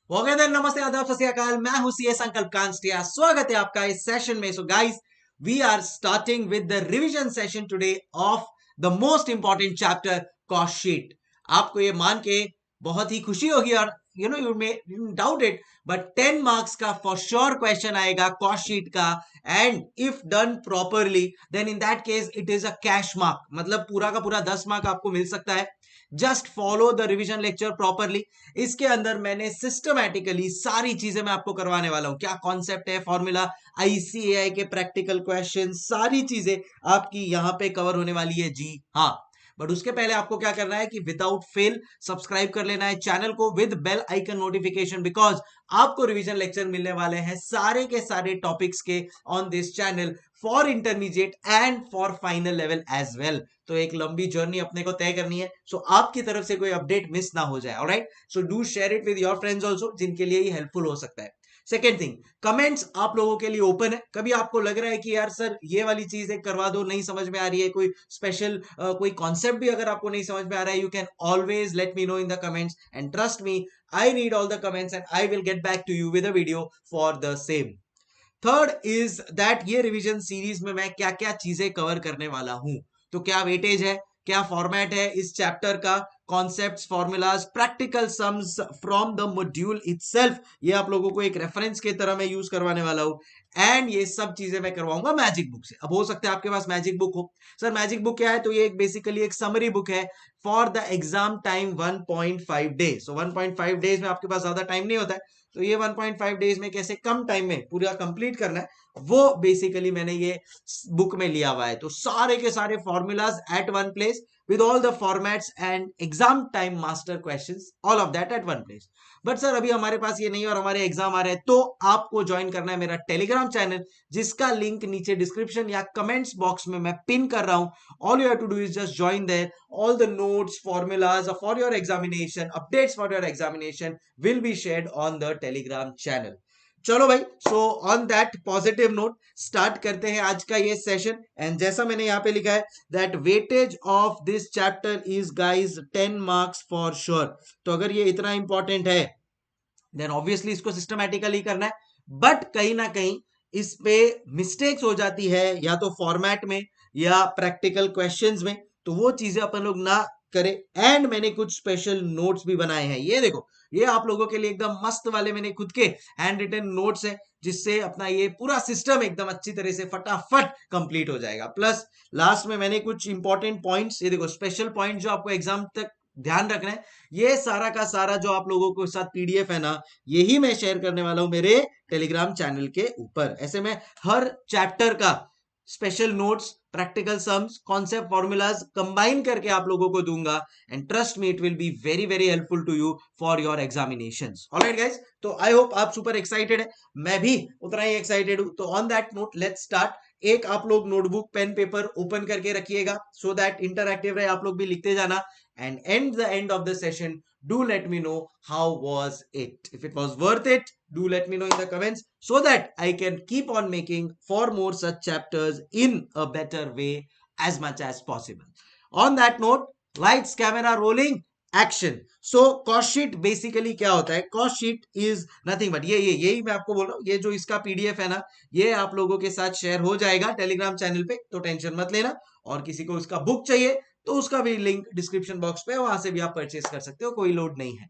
Okay then, नमस्ते, आदाब, सत श्री अकाल। मैं हूं सीए संकल्प कांस्टिया। स्वागत है आपका इस सेशन में। So guys, we are starting with the revision session today of the most important chapter, cost sheet. आपको ये मान के बहुत ही खुशी होगी और you may doubt it, but 10 marks का फॉर श्योर क्वेश्चन आएगा कॉस्ट शीट का। And if done properly then in that case it is a cash mark, मतलब पूरा का पूरा 10 मार्क आपको मिल सकता है। Just follow the revision lecture properly. इसके अंदर मैंने सिस्टमैटिकली सारी चीजें मैं आपको करवाने वाला हूं। क्या कॉन्सेप्ट है, फॉर्मूला, आईसीएआई के प्रैक्टिकल क्वेश्चन, सारी चीजें आपकी यहां पे कवर होने वाली है। जी हाँ, बट उसके पहले आपको क्या करना है कि विदाउट फेल सब्सक्राइब कर लेना है चैनल को with bell icon notification, because आपको रिवीजन लेक्चर मिलने वाले हैं सारे के सारे टॉपिक्स के on this channel for intermediate and for final level as well. तो एक लंबी जर्नी अपने को तय करनी है, सो आपकी तरफ से कोई अपडेट मिस ना हो जाए। Alright, so do share it with your friends also, जिनके लिए ये हेल्पफुल हो सकता है। सेकेंड थिंग, कमेंट्स आप लोगों के लिए ओपन है। कभी आपको लग रहा है कि यार सर ये वाली चीज एक करवा दो, नहीं समझ में आ रही है, कोई स्पेशल कोई कॉन्सेप्ट भी अगर आपको नहीं समझ में आ रहा है, you can always let me know in the comments and trust me, I read all the comments and I will get back to you with a video for the same. Third is that ये revision series में मैं क्या क्या चीजें cover करने वाला हूं। तो क्या वेटेज है, क्या फॉर्मेट है इस चैप्टर का, concepts, formulas, practical sums from the module itself, ये आप लोगों को एक रेफरेंस के तरह मैं यूज करवाने वाला हूं। एंड ये सब चीजें मैं करवाऊंगा मैजिक बुक से। अब हो सकता है आपके पास मैजिक बुक हो। सर मैजिक बुक क्या है? तो ये एक बेसिकली एक समरी बुक है for the exam time 1.5 days. So 1.5 days में आपके पास ज्यादा टाइम नहीं होता है, तो ये 1.5 डेज में कैसे कम टाइम में पूरा कंप्लीट करना है, वो बेसिकली मैंने ये बुक में लिया हुआ है। तो सारे के सारे formulas at one place with all the formats and exam time master questions, all of that at one place. But sir अभी हमारे पास ये नहीं है और हमारे एग्जाम आ रहे हैं, तो आपको ज्वाइन करना है मेरा टेलीग्राम चैनल, जिसका लिंक नीचे डिस्क्रिप्शन या कमेंट्स बॉक्स में मैं पिन कर रहा हूं। All you have to do is just join there. all the notes, formulas for your examination, updates for your examination will be shared on the Telegram channel. चलो भाई, so on that positive note start करते हैं आज का ये session. And जैसा मैंने यहाँ पे लिखा है that weightage of this chapter is guys 10 marks for sure. तो अगर ये इतना इंपॉर्टेंट है देन ऑब्वियसली इसको सिस्टमैटिकली करना है, बट कहीं ना कहीं इस पे मिस्टेक्स हो जाती है, या तो फॉर्मेट में या प्रैक्टिकल क्वेश्चंस में, तो वो चीजें अपन लोग ना करें। एंड मैंने कुछ स्पेशल नोट्स भी बनाए हैं, ये देखो, ये आप लोगों के लिए एकदम मस्त वाले मैंने खुद के हैंड रिटन नोट्स है, जिससे अपना ये पूरा सिस्टम एकदम अच्छी तरह से फटाफट कंप्लीट हो जाएगा। प्लस लास्ट में मैंने कुछ इंपॉर्टेंट पॉइंट्स, ये देखो स्पेशल पॉइंट जो आपको एग्जाम तक ध्यान रखना है, ये सारा का सारा जो आप लोगों को साथ पीडीएफ है ना, यही मैं शेयर करने वाला हूं मेरे टेलीग्राम चैनल के ऊपर। ऐसे में हर चैप्टर का special notes, practical sums, concept, formulas combine करके आप लोगों को दूंगा। And trust me, it will be very very helpful to you for your examinations. Alright guys, तो आई होप आप सुपर एक्साइटेड है, मैं भी उतना ही एक्साइटेड हूं। तो on that note let's start. एक आप लोग नोटबुक पेन पेपर ओपन करके रखिएगा, सो दैट इंटरएक्टिव रहे, आप लोग भी लिखते जाना। and end the end of the session, do let me know how was it. If it was worth it, do let me know in the comments, so that I can keep on making for more such chapters in a better way as much as possible. On that note, lights, camera, rolling, action. So cost sheet basically क्या होता है? Cost sheet is nothing but ये यही मैं आपको बोल रहा हूँ, ये जो इसका पीडीएफ है ना, ये आप लोगों के साथ शेयर हो जाएगा टेलीग्राम चैनल पे, तो टेंशन मत लेना। और किसी को उसका बुक चाहिए तो उसका भी लिंक डिस्क्रिप्शन बॉक्स पे, वहां से भी आप परचेस कर सकते हो, कोई लोड नहीं है।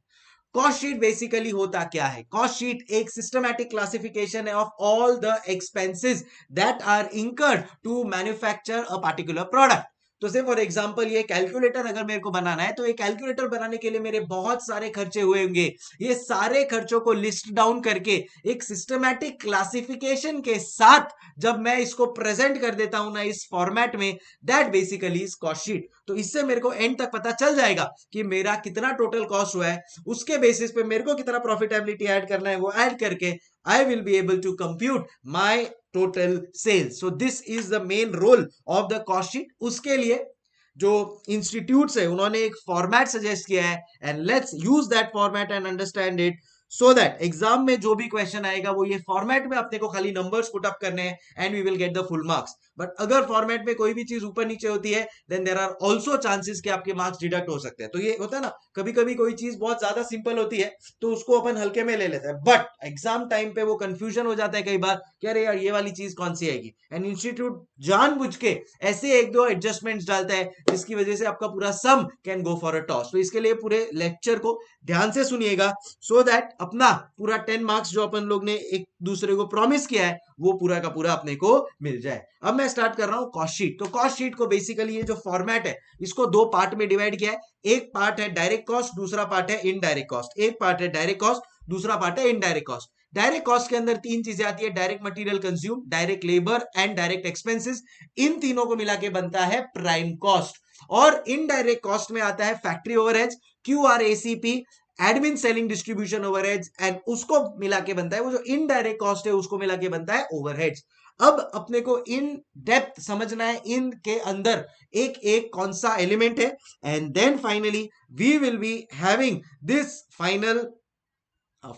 कॉस्ट शीट बेसिकली होता क्या है? कॉस्ट शीट एक सिस्टमैटिक क्लासिफिकेशन है of all the expenses that are incurred to manufacture a particular product. तो से फॉर एग्जांपल ये कैलकुलेटर अगर मेरे को बनाना है, तो ये कैलकुलेटर बनाने के लिए मेरे बहुत सारे खर्चे हुए होंगे। ये सारे खर्चों को लिस्ट डाउन करके एक सिस्टमैटिक क्लासिफिकेशन के साथ जब मैं इसको प्रेजेंट कर देता हूं ना इस फॉर्मेट में, that basically is cost sheet. तो इससे मेरे को एंड तक पता चल जाएगा कि मेरा कितना टोटल कॉस्ट हुआ है, उसके बेसिस पे मेरे को कितना प्रॉफिटेबिलिटी ऐड करना है, वो ऐड करके I will be able to compute my total sales. So this is the main role of the cost sheet. उसके लिए जो इंस्टीट्यूट्स है उन्होंने एक फॉर्मेट सजेस्ट किया है, and let's use that format and understand it, so that exam में जो भी क्वेश्चन आएगा वो ये फॉर्मेट में अपने को खाली नंबर्स पुट अप करने हैं and we will get the full marks. But अगर फॉर्मेट में कोई भी चीज ऊपर नीचे होती है then there are also chances कि आपके मार्क्स डिडक्ट हो सकते हैं। तो ये होता है ना, कभी कभी कोई चीज बहुत ज्यादा सिंपल होती है तो उसको अपन हल्के में ले लेते हैं, बट एग्जाम टाइम पे वो कंफ्यूजन हो जाता है कई बार कि अरे यार ये वाली चीज कौन सी आएगी, एंड इंस्टीट्यूट जानबूझ के ऐसे एक दो एडजस्टमेंट्स डालता है जिसकी वजह से आपका पूरा sum can go for a toss. तो इसके लिए पूरे लेक्चर को ध्यान से सुनिएगा सो दैट अपना पूरा 10 मार्क्स जो अपन लोग ने एक दूसरे को प्रॉमिस किया है वो पूरा का पूरा अपने को मिल जाए। अब मैं स्टार्ट कर रहा हूं कॉस्ट शीट। तो कॉस्ट शीट को बेसिकली ये जो फॉर्मेट है इसको दो पार्ट में डिवाइड किया है। एक पार्ट है डायरेक्ट कॉस्ट, दूसरा पार्ट है इनडायरेक्ट कॉस्ट। एक पार्ट है डायरेक्ट कॉस्ट, दूसरा पार्ट है इनडायरेक्ट कॉस्ट। डायरेक्ट कॉस्ट के अंदर तीन चीजें आती है, direct material consume, direct labour and direct expenses. इन तीनों को मिला के बनता है प्राइम कॉस्ट। और इनडायरेक्ट कॉस्ट में आता है factory overheads, QRACP, admin selling distribution overheads, and उसको मिला के बनता है, वो जो इनडायरेक्ट कॉस्ट है उसको मिला के बनता है ओवरहेड्स। अब अपने को इन डेप्थ समझना है इनके अंदर एक एक कौन सा एलिमेंट है, and then finally we will be having this final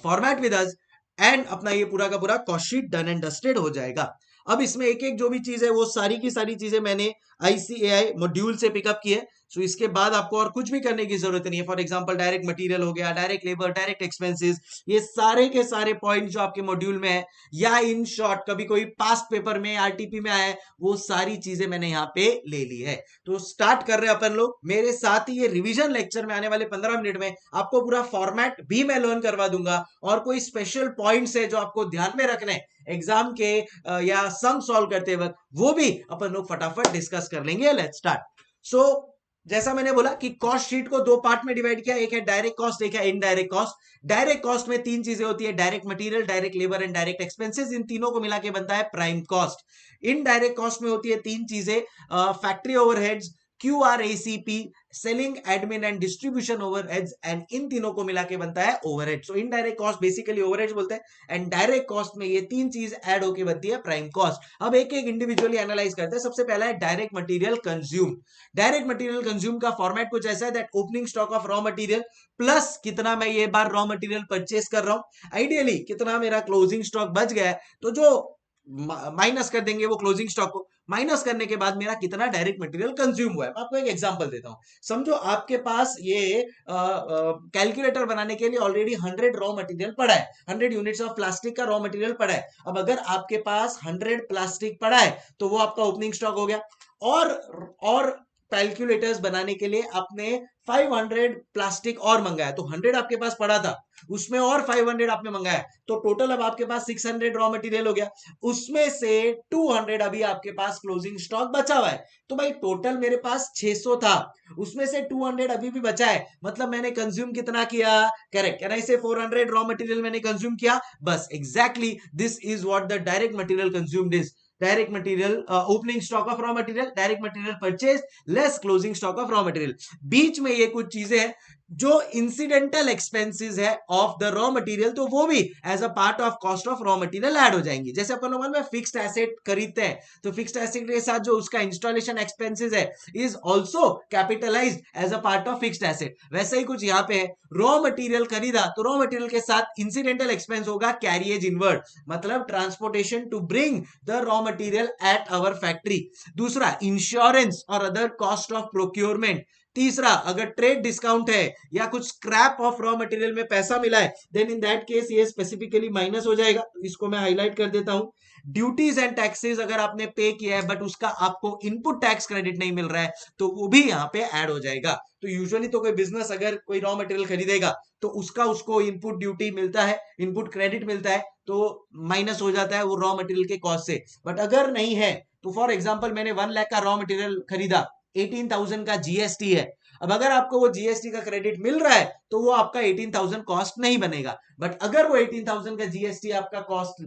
format with us, and अपना ये पूरा का पूरा cost sheet done and dusted हो जाएगा। अब इसमें एक एक जो भी चीज है वो सारी की सारी चीजें मैंने ICAI मॉड्यूल से पिकअप की है। सो इसके बाद आपको और कुछ भी करने की जरूरत नहीं है। फॉर एग्जांपल डायरेक्ट मटेरियल हो गया, डायरेक्ट लेबर, डायरेक्ट एक्सपेंसेस, ये सारे के सारे पॉइंट जो आपके मॉड्यूल में है या इन शॉर्ट कभी कोई पास्ट पेपर में RTP में आया है वो सारी चीजें मैंने यहाँ पे ले ली है। तो स्टार्ट कर रहे हैं अपन लोग। मेरे साथ ही ये रिविजन लेक्चर में आने वाले 15 मिनट में आपको पूरा फॉर्मेट भी मैं लर्न करवा दूंगा, और कोई स्पेशल पॉइंट्स है जो आपको ध्यान में रखने हैं एग्जाम के या सम सॉल्व करते वक्त वो भी अपन लोग फटाफट डिस्कस कर लेंगे। Let's start. सो जैसा मैंने बोला कि कॉस्ट शीट को दो पार्ट में डिवाइड किया, एक है डायरेक्ट कॉस्ट, एक है इनडायरेक्ट कॉस्ट। डायरेक्ट कॉस्ट में तीन चीजें होती है, direct material, direct labour and direct expenses. इन तीनों को मिला के बनता है प्राइम कॉस्ट। इनडायरेक्ट कॉस्ट में होती है तीन चीजें, factory overheads, QRACP, selling admin and distribution overheads, and in तीनों को मिला के बनता है ओवरहेड। सो इनडायरेक्ट कॉस्ट बेसिकली ओवरहेड्स बोलते हैं, एंड डायरेक्ट कॉस्ट में ये तीन चीज ऐड होके बनती है प्राइम कॉस्ट। अब एक एक इंडिविजुअली एनालाइज करते हैं। सबसे पहला है direct material consume. Direct material consume का फॉर्मेट कुछ ऐसा है that opening stock of raw material plus कितना मैं ये बार रॉ मटेरियल परचेस कर रहा हूं, आइडियली कितना मेरा क्लोजिंग स्टॉक बच गया है, तो जो माइनस कर देंगे वो क्लोजिंग स्टॉक को, माइनस करने के बाद मेरा कितना डायरेक्ट मटेरियल कंज्यूम हुआ है। मैं आपको एक एग्जांपल देता हूं। समझो आपके पास ये कैलकुलेटर बनाने के लिए ऑलरेडी 100 रॉ मटेरियल पड़ा है, 100 यूनिट्स ऑफ प्लास्टिक का रॉ मटेरियल पड़ा है। अब अगर आपके पास 100 प्लास्टिक पड़ा है तो वो आपका ओपनिंग स्टॉक हो गया, और कैलकुलेटर्स बनाने के लिए आपने 500 प्लास्टिक और मंगाया, तो 100 आपके पास पड़ा था, उसमें और 500 आपने मंगाया, तो टोटल अब आपके पास 600 रॉ मटेरियल हो गया। उसमें से 200 अभी आपके पास क्लोजिंग स्टॉक बचा हुआ है। तो भाई टोटल मेरे पास 600 था, उसमें से 200 अभी भी बचा है, मतलब मैंने कंज्यूम कितना किया? करेक्ट, कैन आई से 400 रॉ मटेरियल मैंने कंज्यूम किया। बस exactly this is what the direct material consumed is. Direct material opening stock of raw material, direct material purchase less closing stock of raw material. बीच में ये कुछ चीजें हैं जो इंसिडेंटल एक्सपेंसेस है ऑफ द रॉ मटेरियल, तो वो भी as a part of cost of raw material add हो जाएंगी। जैसे अपन लोग में फिक्स्ड एसेट खरीदते हैं तो फिक्स्ड एसेट के साथ जो उसका इंस्टॉलेशन एक्सपेंसेस है is also capitalised as a part of fixed asset. वैसे ही कुछ यहाँ पे है, रॉ मटेरियल खरीदा तो रॉ मटेरियल के साथ इंसिडेंटल एक्सपेंस होगा कैरिएज इनवर्ड, मतलब transportation to bring the raw material at our factory. दूसरा इंश्योरेंस और अदर कॉस्ट ऑफ प्रोक्योरमेंट। तीसरा अगर ट्रेड डिस्काउंट है या कुछ स्क्रैप ऑफ रॉ मटेरियल में पैसा मिला है देन इन दैट केस ये स्पेसिफिकली माइनस हो जाएगा, तो इसको मैं हाईलाइट कर देता हूं। ड्यूटीज एंड टैक्सेस अगर आपने पे किया है बट उसका आपको इनपुट टैक्स क्रेडिट नहीं मिल रहा है तो वो भी यहाँ पे ऐड हो जाएगा। तो यूजुअली तो कोई बिजनेस अगर कोई रॉ मटेरियल खरीदेगा तो उसको इनपुट ड्यूटी मिलता है, इनपुट क्रेडिट मिलता है, तो माइनस हो जाता है वो रॉ मटेरियल के कॉस्ट से। बट अगर नहीं है तो फॉर एग्जाम्पल मैंने 1 लाख का रॉ मटेरियल खरीदा, 18,000 का GST है। अब अगर आपको वो GST का क्रेडिट मिल रहा है तो वो आपका 18,000 कॉस्ट नहीं बनेगा, बट अगर वो 18,000 का GST आपका कॉस्ट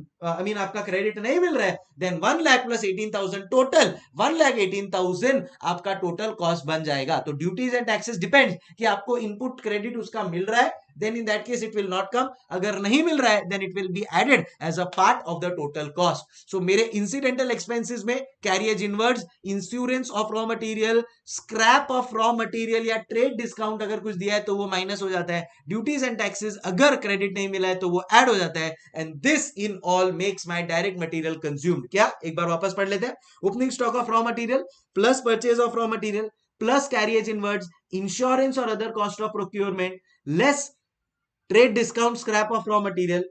आपका क्रेडिट नहीं मिल रहा है देन 1 लाख प्लस 18,000 टोटल 1,18,000 आपका टोटल कॉस्ट बन जाएगा। तो ड्यूटीज एंड टैक्सेस डिपेंड कि आपको इनपुट क्रेडिट उसका मिल रहा है then in that case it will not come. अगर नहीं मिल रहा है then it will be added as a part of the total cost. So मेरे इंसिडेंटल एक्सपेंसेस में carriage inwards, insurance of raw material, scrap of raw material या trade discount अगर कुछ दिया है तो वो माइनस हो जाता है. ड्यूटीज एंड टैक्सेस अगर क्रेडिट नहीं मिला है तो वो ऐड हो जाता है. And this in all makes my direct material consumed. क्या, एक बार वापस पढ़ लेते हैं. Opening stock of raw material plus purchase of raw material plus carriage inwards, insurance और other cost of procurement, less trade discount, scrap of raw material,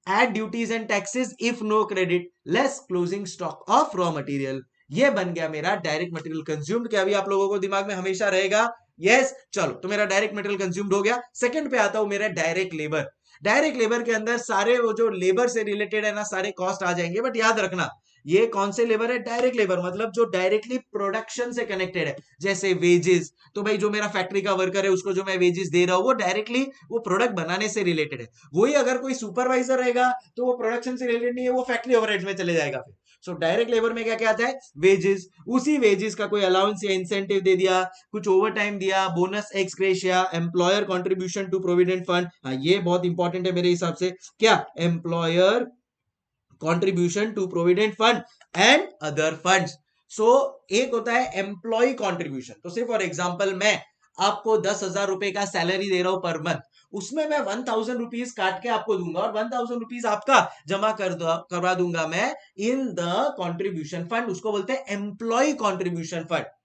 add duties and taxes if no credit, less closing stock of raw material. ये बन गया मेरा direct material consumed. क्या अभी आप लोगों को दिमाग में हमेशा रहेगा? यस. चलो, तो मेरा डायरेक्ट मटेरियल कंज्यूम्ड हो गया. सेकंड पे आता हूं मेरा डायरेक्ट लेबर. डायरेक्ट लेबर के अंदर सारे वो जो लेबर से रिलेटेड है ना, सारे कॉस्ट आ जाएंगे. बट याद रखना, ये कौन से लेबर है? डायरेक्ट लेबर, मतलब जो डायरेक्टली प्रोडक्शन से कनेक्टेड है. जैसे वेजेस, तो भाई जो मेरा फैक्ट्री का वर्कर है उसको जो मैं वेजेस दे रहा हूं वो डायरेक्टली वो प्रोडक्ट बनाने से रिलेटेड है. वही अगर कोई सुपरवाइजर रहेगा तो वो प्रोडक्शन से रिलेटेड नहीं है, वो फैक्ट्री ओवरहेड्स में चले जाएगा. फिर सो डायरेक्ट लेबर में क्या क्या आता है? वेजेस. उसी वेजेस का कोई अलाउंस या इंसेंटिव दे दिया, कुछ ओवर टाइम दिया, bonus ex gratia, employer contribution to provident fund. हाँ, ये बहुत इंपॉर्टेंट है मेरे हिसाब से. क्या? Employer contribution to provident fund and other funds. So एक होता है एम्प्लॉय कॉन्ट्रीब्यूशन. तो से फॉर एग्जांपल मैं आपको 10,000 रुपए का सैलरी दे रहा हूं पर मंथ, उसमें मैं 1,000 रुपीज काट के आपको दूंगा और 1,000 रुपीज आपका जमा करवा दूंगा मैं इन द कॉन्ट्रीब्यूशन फंड. उसको बोलते हैं एम्प्लॉय कॉन्ट्रीब्यूशन फंड.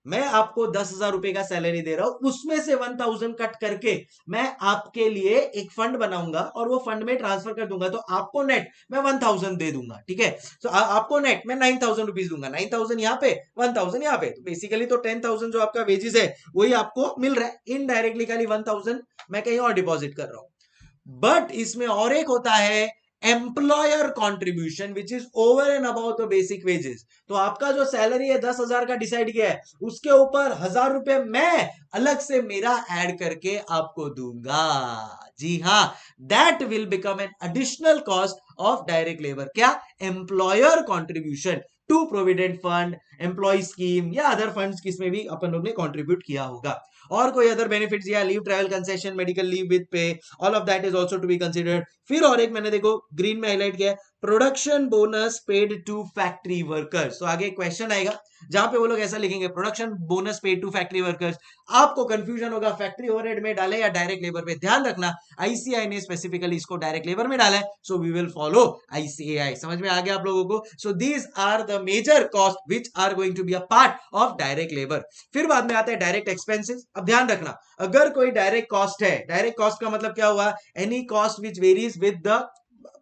मैं आपको 10,000 रुपए का सैलरी दे रहा हूं, उसमें से 1,000 कट करके मैं आपके लिए एक फंड बनाऊंगा और वो फंड में ट्रांसफर कर दूंगा. तो आपको नेट मैं 1,000 दे दूंगा. ठीक है. तो आपको नेट मैं 9,000 रुपीज दूंगा. 9,000 यहाँ पे, 1,000 यहाँ पे. तो बेसिकली तो 10,000 जो आपका वेजेस है वही आपको मिल रहा है. इनडायरेक्टली खाली 1,000 मैं कहीं और डिपॉजिट कर रहा हूं. बट इसमें और एक होता है employer contribution which is over and about the basic wages. तो आपका जो सैलरी है 10,000 का डिसाइड किया है, उसके ऊपर 1,000 रुपए मैं अलग से मेरा ऐड करके आपको दूंगा. जी हाँ, that will become an additional cost of direct labour. क्या? Employer contribution to provident fund, employ scheme या अदर फंड्स किसमें भी अपन लोग ने कॉन्ट्रीब्यूट किया होगा. और कोई अदर बेनिफिट्स या leave, travel concession, medical leave with pay, all of that is also to be considered. फिर और एक मैंने देखो ग्रीन में हाईलाइट किया है, production bonus paid to factory workers. तो आगे क्वेश्चन आएगा जहां पे वो लोग ऐसा लिखेंगे, production bonus paid to factory workers. आपको कंफ्यूजन होगा फैक्ट्री ओवरहेड में डाले या डायरेक्ट लेबर में. ध्यान रखना, आईसीएआई ने स्पेसिफिकली इसको डायरेक्ट लेबर में डाला है, so we will follow ICAI. समझ में आ गया आप लोगों को? So these are the major cost which are going to be a part of direct labour. फिर बाद में आता है डायरेक्ट एक्सपेंसेस. अब ध्यान रखना, अगर कोई डायरेक्ट कॉस्ट है, डायरेक्ट कॉस्ट का मतलब क्या हुआ? Any cost which varies with the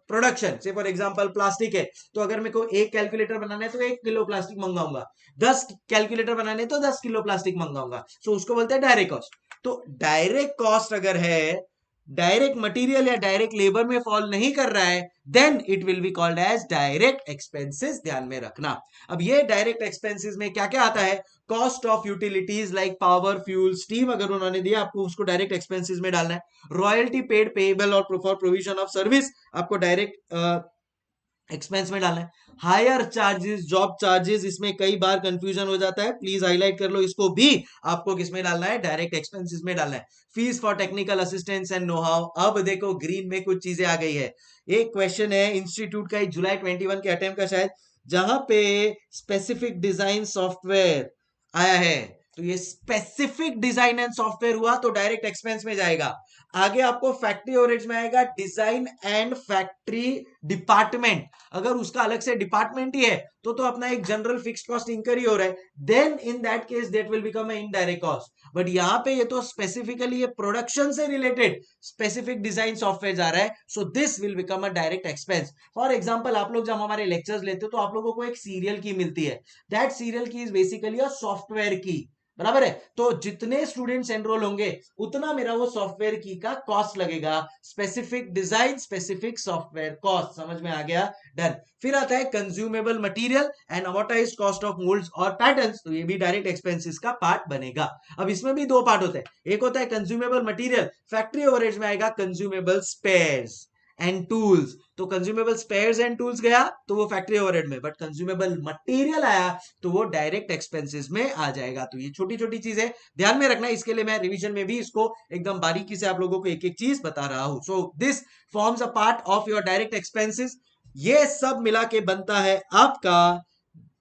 production. से फॉर एग्जांपल प्लास्टिक है, तो अगर मेरे को एक कैलकुलेटर बनाना है तो 1 किलो प्लास्टिक मंगाऊंगा, 10 कैलकुलेटर बनाने तो 10 किलो प्लास्टिक मंगाऊंगा. सो उसको बोलते हैं डायरेक्ट कॉस्ट. तो डायरेक्ट कॉस्ट अगर है, डायरेक्ट मटेरियल या डायरेक्ट लेबर में फॉल नहीं कर रहा है, then it will be called as direct expenses. ध्यान में रखना. अब ये डायरेक्ट एक्सपेंसेस में क्या क्या आता है? Cost of utilities like power, fuel, steam अगर उन्होंने दिया आपको, उसको डायरेक्ट एक्सपेंसेस में डालना है. रॉयल्टी पेड पेएबल और फॉर प्रोविजन ऑफ सर्विस आपको डायरेक्ट एक्सपेंस में डालना है. हायर चार्जेस, जॉब चार्जेस, इसमें कई बार कंफ्यूजन हो जाता है, प्लीज हाईलाइट कर लो, इसको भी आपको किस में डालना है? डायरेक्ट एक्सपेंसेस में डालना है. Fees for technical assistance and know how. अब देखो ग्रीन में कुछ चीजें आ गई है. एक क्वेश्चन है इंस्टीट्यूट का, जुलाई 21 के अटेम्प्ट का शायद, जहां पे स्पेसिफिक डिजाइन सॉफ्टवेयर आया है. तो ये स्पेसिफिक डिजाइन एंड सॉफ्टवेयर हुआ तो डायरेक्ट एक्सपेंस में जाएगा. आगे आपको फैक्ट्री ओवरहेड्स में आएगा डिजाइन एंड फैक्ट्री डिपार्टमेंट. अगर उसका अलग से डिपार्टमेंट ही है तो अपना एक जनरल फिक्स्ड कॉस्ट इंकर ही हो रहा है, then in that case that will become a indirect cost. But यहाँ पे ये तो स्पेसिफिकली ये प्रोडक्शन से रिलेटेड स्पेसिफिक डिजाइन सॉफ्टवेयर जा रहा है, सो this will become a direct expense. For example, आप लोग जब हमारे लेक्चर्स लेते हो तो आप लोगों को एक सीरियल की मिलती है. दैट सीरियल की इज बेसिकली अ सॉफ्टवेयर की. बराबर है. तो जितने स्टूडेंट्स एनरोल होंगे उतना मेरा वो सॉफ्टवेयर की का कॉस्ट लगेगा. Specific design, specific software cost. समझ में आ गया? डन. फिर आता है consumable material and amortised cost of moulds और पैटर्न्स. तो ये भी डायरेक्ट एक्सपेंसेस का पार्ट बनेगा. अब इसमें भी दो पार्ट होते हैं. एक होता है कंज्यूमेबल मटेरियल, फैक्ट्री ओवरहेड्स में आएगा कंज्यूमेबल स्पेयर्स एंड टूल्स, तो कंज्यूमेबल स्पेयर्स एंड टूल्स गया तो वो फैक्ट्री ओवरहेड में, बट कंज्यूमेबल मटेरियल आया तो वो डायरेक्ट एक्सपेंसेस में आ जाएगा। तो ये छोटी छोटी चीजें ध्यान में रखना, इसके लिए मैं रिवीजन में भी इसको एकदम बारीकी से आप लोगों को एक एक चीज बता रहा हूं। So this forms a part of your direct expenses. ये सब मिला के बनता है आपका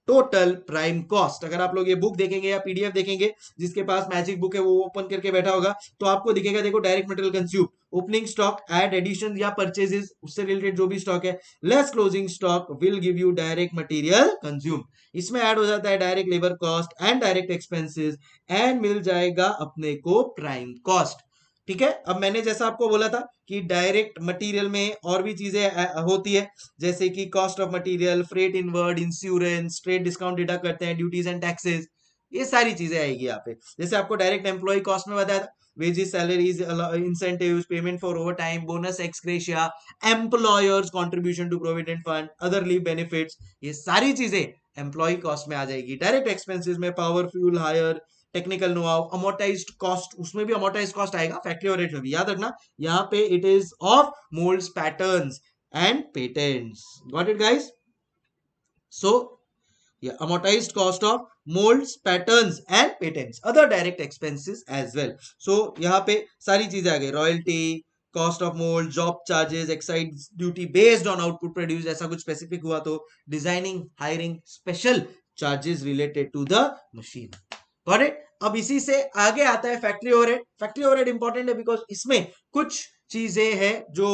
टोटल प्राइम कॉस्ट। अगर आप लोग ये बुक देखेंगे या पीडीएफ देखेंगे, जिसके पास मैजिक बुक है वो ओपन करके बैठा होगा, तो आपको दिखेगा, देखो, direct material consume, opening stock, add addition या परचेजेस, उससे रिलेटेड जो भी स्टॉक है, less closing stock will give you direct material consume. इसमें ऐड हो जाता है direct labour cost and direct expenses, and मिल जाएगा अपने को प्राइम कॉस्ट। ठीक है, अब मैंने जैसा आपको बोला था कि डायरेक्ट मटेरियल में और भी चीजें होती है, जैसे कि cost of material, freight inward, insurance, trade discount deduct करते हैं, ड्यूटीज एंड टैक्सेस, ये सारी चीजें आएगी यहाँ पे। जैसे आपको डायरेक्ट एम्प्लॉय कॉस्ट में बताया था, wages, salaries, incentives, payment for overtime, bonus, ex gratia, employers contribution to provident fund, other leave benefits, ये सारी चीजें एम्प्लॉय कॉस्ट में आ जाएगी। डायरेक्ट एक्सपेंसेस में power, fuel hire, technical know how, amortised cost, उसमें भी अमोर्टाइज्ड कॉस्ट आएगा, फैक्ट्री ओवरहेड में भी। याद रखना यहाँ पे it is of moulds, patterns and patents. Got it guys? So amortized cost of molds, patterns and patents, other direct expenses as well. So यहाँ पे सारी चीजें आ गई, royalty, cost of mould, job charges, excise duty based on output produce, ऐसा कुछ specific हुआ तो designing, hiring, special charges related to the machine. Got it? अब इसी से आगे आता है factory overhead. Factory overhead important है बिकॉज इसमें कुछ चीजें हैं जो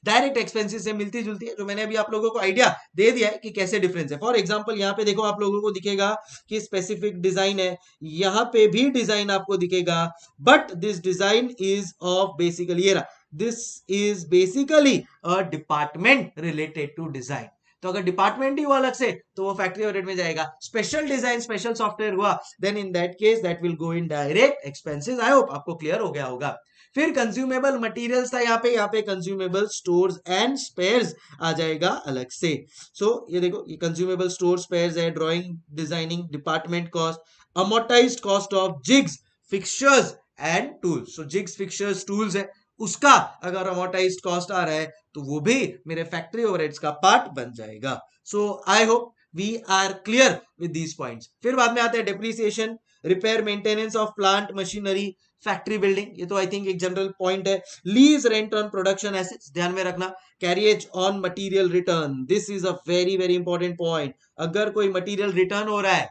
डायरेक्ट एक्सपेंसेस से मिलती जुलती है, जो मैंने अभी आप लोगों को आइडिया दे दिया है कि कैसे डिफरेंस है। फॉर एग्जांपल यहाँ पे देखो, आप लोगों को दिखेगा कि स्पेसिफिक डिजाइन है, यहाँ पे भी डिजाइन आपको दिखेगा, but this design is of basically, ये this is basically a department related to design. तो अगर डिपार्टमेंट ही हुआ अलग से तो वो फैक्ट्री ओवरहेड में जाएगा। स्पेशल डिजाइन, स्पेशल सॉफ्टवेयर हुआ, then in that case that will go in direct expenses. I hope आपको क्लियर हो गया होगा। फिर कंज्यूमेबल मटेरियल्स था यहाँ पे कंज्यूमेबल स्टोर्स एंड स्पेयर्स आ जाएगा अलग से। सो ये देखो, ये कंज्यूमेबल स्टोर स्पेयर्स है, drawing, designing, department cost, amortised cost of jigs, fixtures and tools. So jigs, fixtures, tools है, उसका अगर अमोर्टाइज्ड कॉस्ट आ रहा है तो वो भी मेरे फैक्ट्री ओवरहेड्स का पार्ट बन जाएगा। So I hope we are clear with these points. फिर बाद में आता है depreciation, repair, maintenance of plant machinery, factory building, ये तो आई थिंक एक जनरल पॉइंट है। Lease, rent on production assets, ध्यान में रखना। Carriage on material return, this is a very very important point. अगर कोई मटेरियल रिटर्न हो रहा है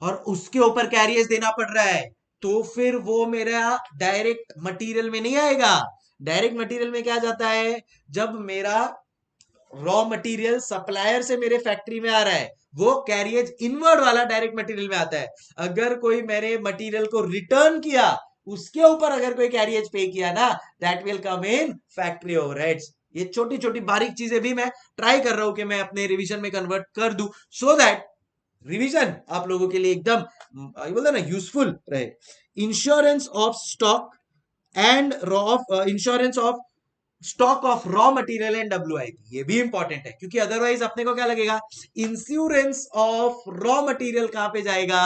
और उसके ऊपर कैरियज देना पड़ रहा है तो फिर वो मेरा डायरेक्ट मटेरियल में नहीं आएगा। डायरेक्ट मटेरियल में क्या जाता है, जब मेरा रॉ मटेरियल सप्लायर से मेरे फैक्ट्री में आ रहा है, वो कैरियज इनवर्ड वाला डायरेक्ट मटेरियल में आता है। अगर कोई मेरे मटेरियल को रिटर्न किया, उसके ऊपर अगर कोई कैरियज पे किया ना, that will come in factory overheads. ये छोटी छोटी बारीक चीजें भी मैं ट्राई कर रहा हूं कि मैं अपने रिवीजन में कन्वर्ट कर दूं, सो दैट रिवीजन आप लोगों के लिए एकदम बोलते ना यूजफुल रहे। Insurance of stock and insurance of stock of raw material and WIP, ये भी इंपॉर्टेंट है, क्योंकि अदरवाइज अपने को क्या लगेगा, इंश्योरेंस ऑफ रॉ मटेरियल कहां पे जाएगा,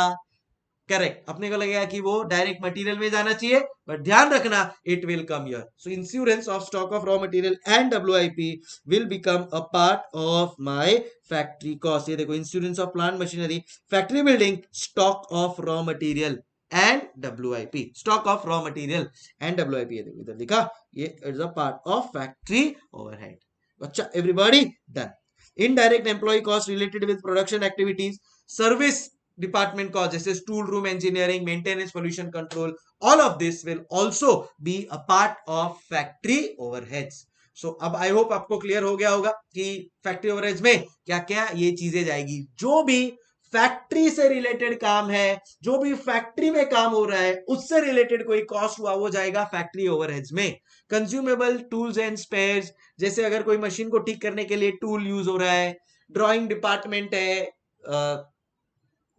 करेक्ट, अपने को लगेगा कि वो डायरेक्ट मटेरियल में जाना चाहिए, बट ध्यान रखना it will come here. So insurance of stock of raw material and WIP will become a part of my factory cost. ये देखो, insurance of plant machinery, factory building, stock of raw material and WIP, stock of raw material and WIP, ये देखो इधर लिखा, ये is a part of factory overhead. अच्छा, everybody done. Indirect employ cost related with production activities, service department cost जैसे tool room, engineering, maintenance, pollution control, all of this will also be a part of factory overheads. So अब I hope आपको clear हो गया होगा कि factory overheads में क्या क्या ये चीजें जाएगी। जो भी फैक्ट्री से रिलेटेड काम है, जो भी फैक्ट्री में काम हो रहा है, उससे रिलेटेड कोई कॉस्ट हुआ, वो जाएगा फैक्ट्री ओवरहेड्स में। कंज्यूमेबल टूल्स एंड स्पेयर्स, जैसे अगर कोई मशीन को ठीक करने के लिए टूल यूज हो रहा है, ड्राइंग डिपार्टमेंट है,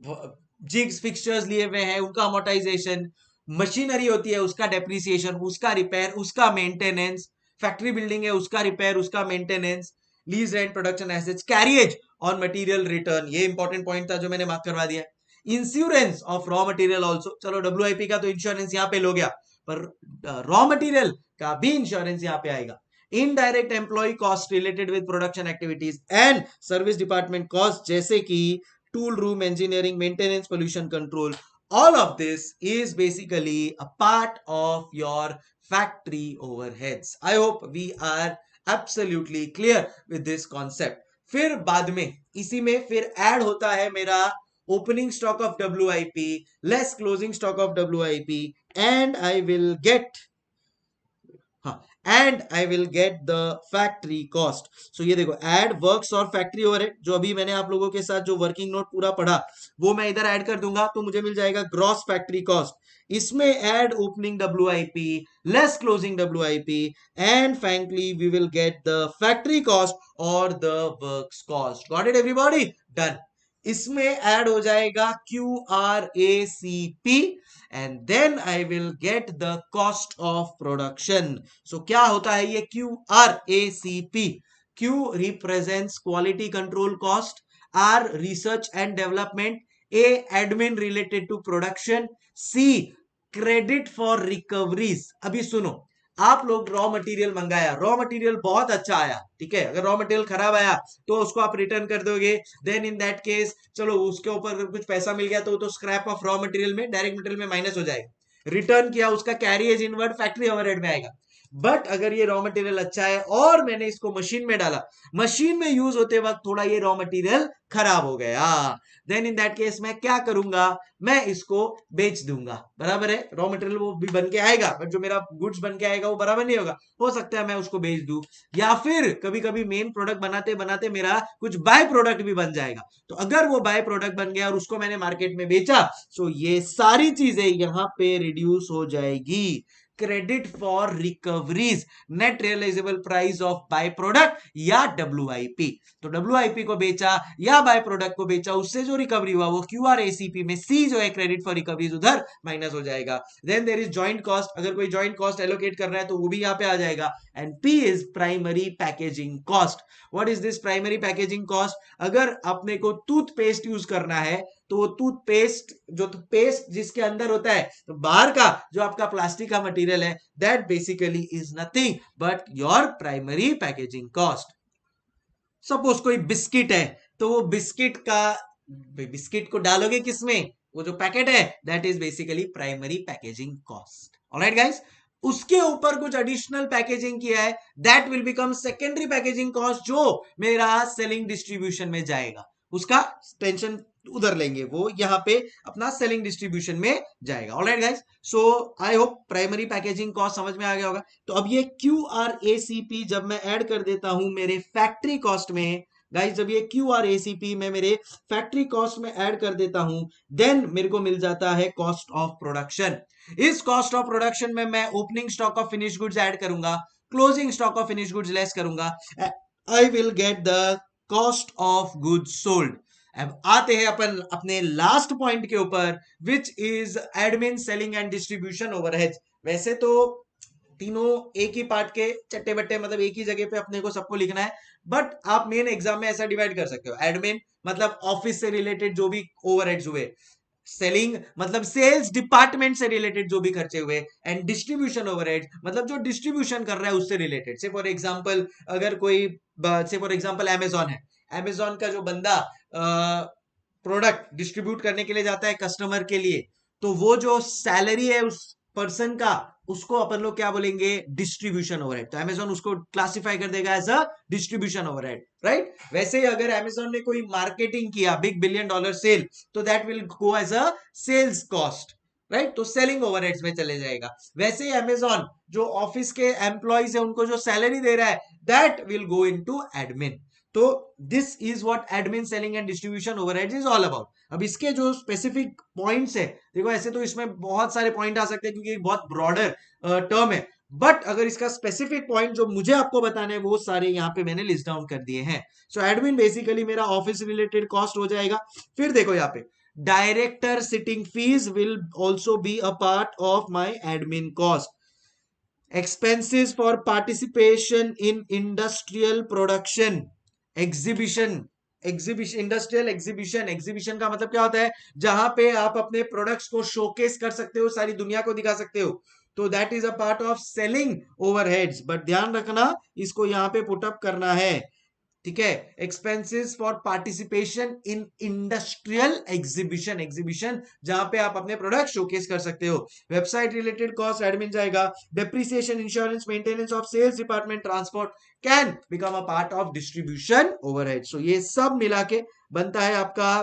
जिग्स, फिक्सचर्स लिए हुए हैं, उनका अमोर्टाइजेशन, मशीनरी होती है उसका डेप्रिसिएशन, उसका रिपेयर, उसका मेंटेनेंस, फैक्ट्री बिल्डिंग है उसका रिपेयर, उसका maintenance, lease, rent, production assets, carriage on material return, ये इंपॉर्टेंट पॉइंट था जो मैंने मार्क करवा दिया। Insurance of raw material also, चलो डब्ल्यूआईपी का तो इंश्योरेंस यहाँ पे लो गया, पर रॉ मटेरियल का भी इंश्योरेंस यहाँ पे आएगा। Indirect employ cost related with production activities and service department cost जैसे कि tool room, engineering, maintenance, pollution control. All of this is basically a part of your factory overheads. I hope we are absolutely clear with this concept. फिर बाद में इसी में फिर add होता है मेरा opening stock of WIP less closing stock of WIP and I will get and I will get the factory cost. So ये देखो एड वर्क्स और फैक्ट्री ओवरहेड, जो अभी मैंने आप लोगों के साथ जो वर्किंग नोट पूरा पढ़ा वो मैं इधर ऐड कर दूंगा तो मुझे मिल जाएगा ग्रॉस फैक्ट्री कॉस्ट. इसमें add opening WIP less closing WIP and frankly we will get the factory cost और the works cost. Got it everybody? Done. इसमें ऐड हो जाएगा QRACP and then I will get the cost of production. So क्या होता है ये QRACP? Q represents quality control cost, R research and development, A admin related to production, C credit for recoveries. अभी सुनो, आप लोग रॉ मटेरियल मंगाया, raw material बहुत अच्छा आया, ठीक है, अगर रॉ मटेरियल खराब आया तो उसको आप रिटर्न कर दोगे. देन इन दैट केस चलो उसके ऊपर अगर कुछ पैसा मिल गया तो वो तो स्क्रैप ऑफ रॉ मटेरियल में, डायरेक्ट मटेरियल में माइनस हो जाएगा. रिटर्न किया उसका कैरिएज इनवर्ड फैक्ट्री ओवरहेड में आएगा. बट अगर ये रॉ मटेरियल अच्छा है और मैंने इसको मशीन में डाला, मशीन में यूज होते वक्त थोड़ा ये रॉ मटेरियल खराब हो गया, देन इन दैट केस मैं क्या करूंगा, मैं इसको बेच दूंगा. बराबर है, रॉ मटेरियल वो भी बन के आएगा बट जो मेरा गुड्स बन के आएगा वो बराबर नहीं होगा, हो सकता है मैं उसको बेच दूं. या फिर कभी कभी मेन प्रोडक्ट बनाते बनाते मेरा कुछ बाय प्रोडक्ट भी बन जाएगा. तो अगर वो बाय प्रोडक्ट बन गया और उसको मैंने मार्केट में बेचा, सो ये सारी चीजें यहां पे रिड्यूस हो जाएगी. Credit for recoveries, net realisable price of by product या WIP. तो WIP को बेचा या बाय प्रोडक्ट को बेचा, उससे जो रिकवरी हुआ वो QRACP में, C जो है क्रेडिट फॉर रिकवरीज उधर माइनस हो जाएगा. Then there is joint cost, अगर कोई जॉइंट कॉस्ट एलोकेट कर रहा है तो वो भी यहाँ पे आ जाएगा. And P is primary packaging cost. What is this primary packaging cost? अगर अपने को टूथपेस्ट यूज करना है तो वो टूथपेस्ट, जो पेस्ट जिसके अंदर होता है, तो बाहर का जो आपका प्लास्टिक का मटेरियल है, that basically is nothing but your primary packaging cost. Suppose कोई बिस्किट है तो वो बिस्किट को डालोगे किसमें, वो जो पैकेट है, that is basically primary packaging cost. Alright guys, उसके ऊपर कुछ एडिशनल पैकेजिंग किया है, that will become secondary packaging cost, जो मेरा सेलिंग डिस्ट्रीब्यूशन में जाएगा. उसका टेंशन उधर लेंगे, वो यहां पे अपना सेलिंग डिस्ट्रीब्यूशन में जाएगा. Alright guys, so I hope primary packaging cost समझ में आ गया होगा. तो अब ये QRACP जब मैं ऐड कर देता हूं मेरे फैक्ट्री कॉस्ट में, गाइस जब ये QRACP में मेरे फैक्ट्री कॉस्ट में ऐड कर देता हूं, देन मेरे को मिल जाता है कॉस्ट ऑफ प्रोडक्शन. इस कॉस्ट ऑफ प्रोडक्शन में मैं opening stock of finish goods add करूंगा, closing stock of finish goods less करूंगा, I will get the cost of goods sold. अब आते हैं अपन अपने लास्ट पॉइंट के ऊपर, which is admin, selling and distribution overheads. वैसे तो तीनों एक ही पार्ट के चट्टे बट्टे, मतलब एक ही जगह पे अपने को सबको लिखना है, बट आप मेन एग्जाम में ऐसा डिवाइड कर सकते हो. एडमिन मतलब ऑफिस से रिलेटेड जो भी ओवरहेड्स हुए, सेलिंग मतलब सेल्स डिपार्टमेंट से रिलेटेड जो भी खर्चे हुए, एंड डिस्ट्रीब्यूशन ओवरहेड मतलब जो डिस्ट्रीब्यूशन कर रहा है उससे रिलेटेड. से फॉर एग्जांपल अगर कोई, से फॉर एग्जांपल अमेजॉन है, अमेजॉन का जो बंदा प्रोडक्ट डिस्ट्रीब्यूट करने के लिए जाता है कस्टमर के लिए, तो वो जो सैलरी है उस पर्सन का, उसको अपन लोग क्या बोलेंगे, डिस्ट्रीब्यूशन ओवरहेड. तो अमेजॉन उसको क्लासिफाई कर देगा as a distribution overhead, right. वैसे ही अगर अमेजॉन ने कोई मार्केटिंग किया, बिग $1 बिलियन सेल, तो that will go as a sales cost, right. तो सेलिंग ओवरहेड्स में चले जाएगा. वैसे ही अमेजॉन जो ऑफिस के एम्प्लॉइज है उनको जो सैलरी दे रहा है, that will go into admin. तो this is what admin, selling and distribution overheads is all about. अब इसके जो स्पेसिफिक पॉइंट्स है, देखो ऐसे तो इसमें बहुत सारे पॉइंट आ सकते हैं क्योंकि बहुत ब्रॉडर टर्म है, बट अगर इसका स्पेसिफिक पॉइंट जो मुझे आपको बताने हैं वो सारे यहाँ पे मैंने लिस्ट डाउन कर दिए हैं. सो एडमिन बेसिकली मेरा ऑफिस रिलेटेड कॉस्ट हो जाएगा. फिर देखो यहाँ पे director sitting fees will also be a part of my admin cost. Expenses for participation in industrial production, exhibition, industrial exhibition का मतलब क्या होता है, जहां पे आप अपने प्रोडक्ट्स को शोकेस कर सकते हो, सारी दुनिया को दिखा सकते हो. तो that is a part of selling overheads, but ध्यान रखना इसको यहाँ पे पुटअप करना है, ठीक है। Expenses for participation in industrial exhibition, exhibition जहां पे आप अपने प्रोडक्ट शोकेस कर सकते हो। वेबसाइट रिलेटेड कॉस्ट एडमिन जाएगा। Depreciation, insurance, maintenance of sales department, transport can become a part of distribution overhead. So ये सब मिला के बनता है आपका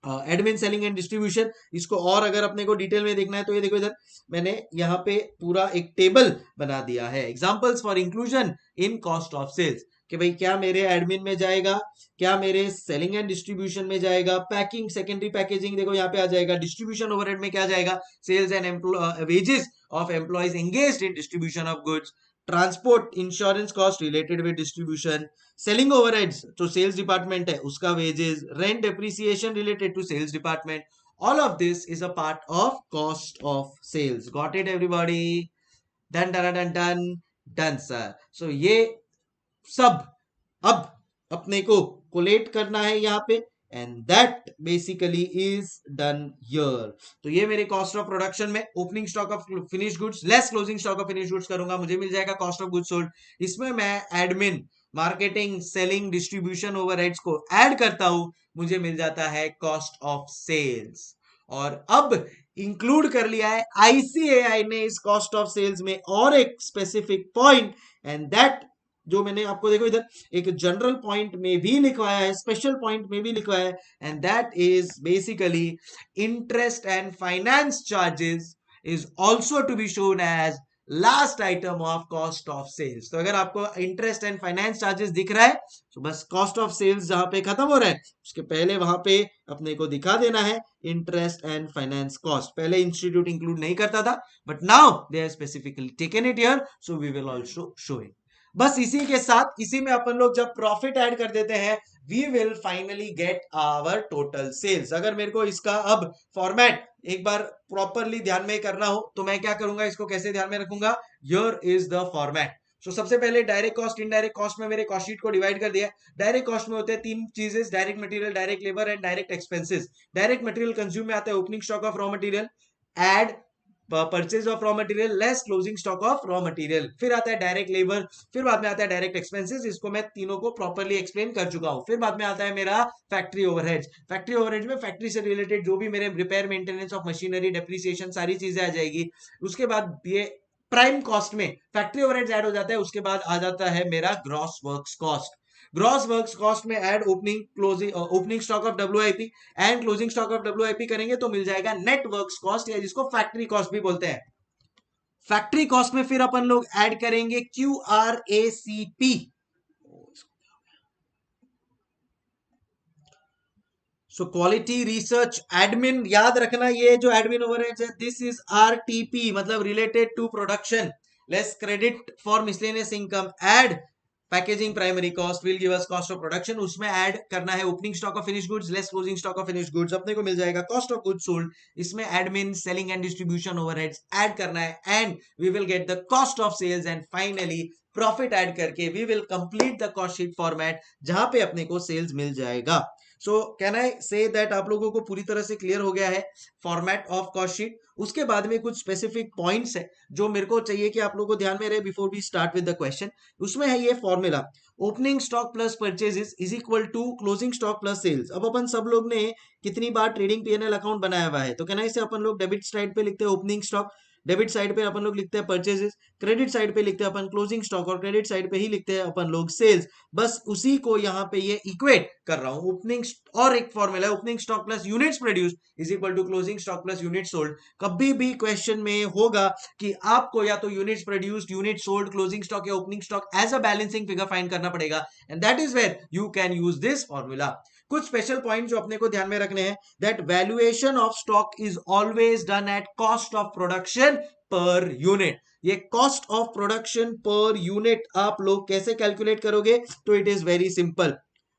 एडमिन, सेलिंग एंड डिस्ट्रीब्यूशन। इसको और अगर अपने को डिटेल में देखना है तो ये देखो, इधर मैंने यहाँ पे पूरा एक टेबल बना दिया है। Examples for inclusion in cost of sales, कि भाई क्या मेरे एडमिन में जाएगा, क्या मेरे सेलिंग एंड डिस्ट्रीब्यूशन में जाएगा। पैकिंग, सेकेंडरी पैकेजिंग देखो यहाँ पे आ जाएगा। डिस्ट्रीब्यूशन ओवरहेड में क्या जाएगा, sales and wages of employees engaged in distribution of goods. Transport, insurance cost related with distribution. Selling overheads जो सेल्स डिपार्टमेंट है उसका wages. Rent, depreciation related to sales department. all of this is a part of cost of sales. Got it everybody? Done, done, done, done, done sir. So ये सब अब अपने को collate करना है यहाँ पे, and that basically is done here. तो ये मेरे कॉस्ट ऑफ प्रोडक्शन में opening stock of finish goods less closing stock of finish goods करूंगा, मुझे मिल जाएगा कॉस्ट ऑफ गुड्स सोल्ड। इसमें मैं admin, marketing, selling, distribution overheads को ऐड करता हूं, मुझे मिल जाता है कॉस्ट ऑफ सेल्स। और अब इंक्लूड कर लिया है आईसीएआई ने इस कॉस्ट ऑफ सेल्स में और एक स्पेसिफिक पॉइंट, एंड दैट जो मैंने आपको देखो इधर एक जनरल पॉइंट में भी लिखवाया है, स्पेशल पॉइंट में भी लिखवाया है, and that is basically interest and finance charges is also to be shown as last item of cost of sales. तो अगर आपको इंटरेस्ट एंड फाइनेंस चार्जेस दिख रहा है तो बस कॉस्ट ऑफ सेल्स जहां पे खत्म हो रहा है उसके पहले वहां पे अपने को दिखा देना है इंटरेस्ट एंड फाइनेंस कॉस्ट। पहले इंस्टीट्यूट इंक्लूड नहीं करता था, but now they have specifically taken it here, so we will also show it. बस इसी के साथ, इसी में अपन लोग जब प्रॉफिट ऐड कर देते हैं, we will finally get our total sales. अगर मेरे को इसका अब फॉर्मेट एक बार प्रॉपरली ध्यान में करना हो तो मैं क्या करूंगा, इसको कैसे ध्यान में रखूंगा, हियर इज द फॉर्मेट। सो सबसे पहले डायरेक्ट कॉस्ट, इनडायरेक्ट कॉस्ट में मेरे कॉस्ट शीट को डिवाइड कर दिया। डायरेक्ट कॉस्ट में होते हैं तीन चीजें, direct material, direct labour and direct expenses. Direct material consume में आता है opening stock of raw material, add purchase of raw material less closing stock of raw material, फिर आता है डायरेक्ट लेबर, फिर बाद में आता है डायरेक्ट एक्सपेंसेस। इसको मैं तीनों को प्रॉपर्ली एक्सप्लेन कर चुका हूं। फिर बाद में आता है मेरा फैक्ट्री ओवरहेड्स। फैक्ट्री ओवरहेड्स में फैक्ट्री से रिलेटेड जो भी मेरे repair, maintenance of machinery, depreciation, सारी चीजें आ जाएगी। उसके बाद ये प्राइम कॉस्ट में फैक्ट्री ओवरहेड्स ऐड हो जाता है। उसके बाद आ जाता है मेरा gross works cost. Gross works cost में add opening, closing, opening stock of WIP and closing stock of WIP करेंगे तो मिल जाएगा नेट वर्क्स कॉस्ट, या जिसको फैक्ट्री कॉस्ट भी बोलते हैं। फैक्ट्री कॉस्ट में फिर अपन लोग ऐड करेंगे QRACP. So quality research admin, याद रखना ये जो एडमिन ओवरहेड्स है, दिस इज आरटीपी, मतलब related to production. Less credit for miscellaneous income, add packaging primary cost will give us cost of production. उसमें ऐड करना है opening stock of finish goods less closing stock of finish goods, अपने को मिल जाएगा cost of goods sold. इसमें admin, selling and distribution overheads add करना है, and we will get the cost of sales, and finally profit add करके we will complete the cost sheet format जहां पे अपने को सेल्स मिल जाएगा। So can I say that आप लोगों को पूरी तरह से क्लियर हो गया है फॉर्मेट ऑफ कॉस्ट शीट। उसके बाद में कुछ स्पेसिफिक पॉइंट्स है जो मेरे को चाहिए कि आप लोगों को ध्यान में रहे before we start with the question. उसमें है ये formula, opening stock plus purchases is equal to closing stock plus sales. अब अपन सब लोग ने कितनी बार ट्रेडिंग पीएनएल अकाउंट बनाया हुआ है, तो कहना इसे अपन लोग डेबिट साइड पे लिखते हैं ओपनिंग स्टॉक, डेबिट साइड पे अपन लोग लिखते हैं परचेजेस, क्रेडिट साइड पे लिखते हैं अपन क्लोजिंग स्टॉक, और क्रेडिट साइड पे ही लिखते हैं अपन लोग सेल्स। बस उसी को यहाँ पे ये इक्वेट कर रहा हूं। ओपनिंग और एक फॉर्मूला है, opening stock plus units produce is equal to closing stock plus unit sold. कभी भी क्वेश्चन में होगा कि आपको या तो units produced, unit sold, closing stock या opening stock as a balancing figure find करना पड़ेगा, and that is where you can use this formula. कुछ स्पेशल पॉइंट जो अपने को ध्यान में रखने हैं, that valuation of stock is always done at cost of production per unit. ये cost of production per unit आप लोग कैसे कैलकुलेट करोगे, तो इट इज वेरी सिंपल।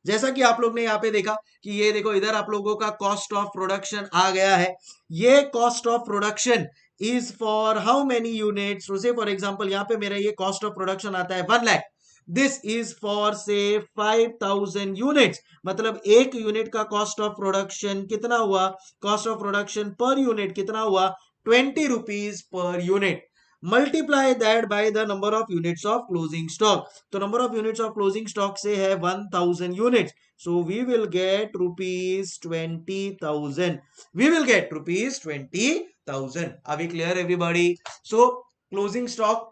जैसा कि आप लोग ने यहाँ पे देखा कि ये देखो इधर आप लोगों का कॉस्ट ऑफ प्रोडक्शन आ गया है। ये cost of production is for how many units, से फॉर एग्जांपल यहाँ पे मेरा ये कॉस्ट ऑफ प्रोडक्शन आता है 1 लाख। दिस इज फॉर से 5000 यूनिट्स, मतलब एक यूनिट का कॉस्ट ऑफ प्रोडक्शन कितना हुआ, cost of production per unit कितना हुआ, 20 rupees per unit. Multiply that by the number of units of closing stock. तो number of units of closing stock से है 1000 units, so we will get rupees 20,000. We will get rupees 20,000. Are we clear, everybody? So closing stock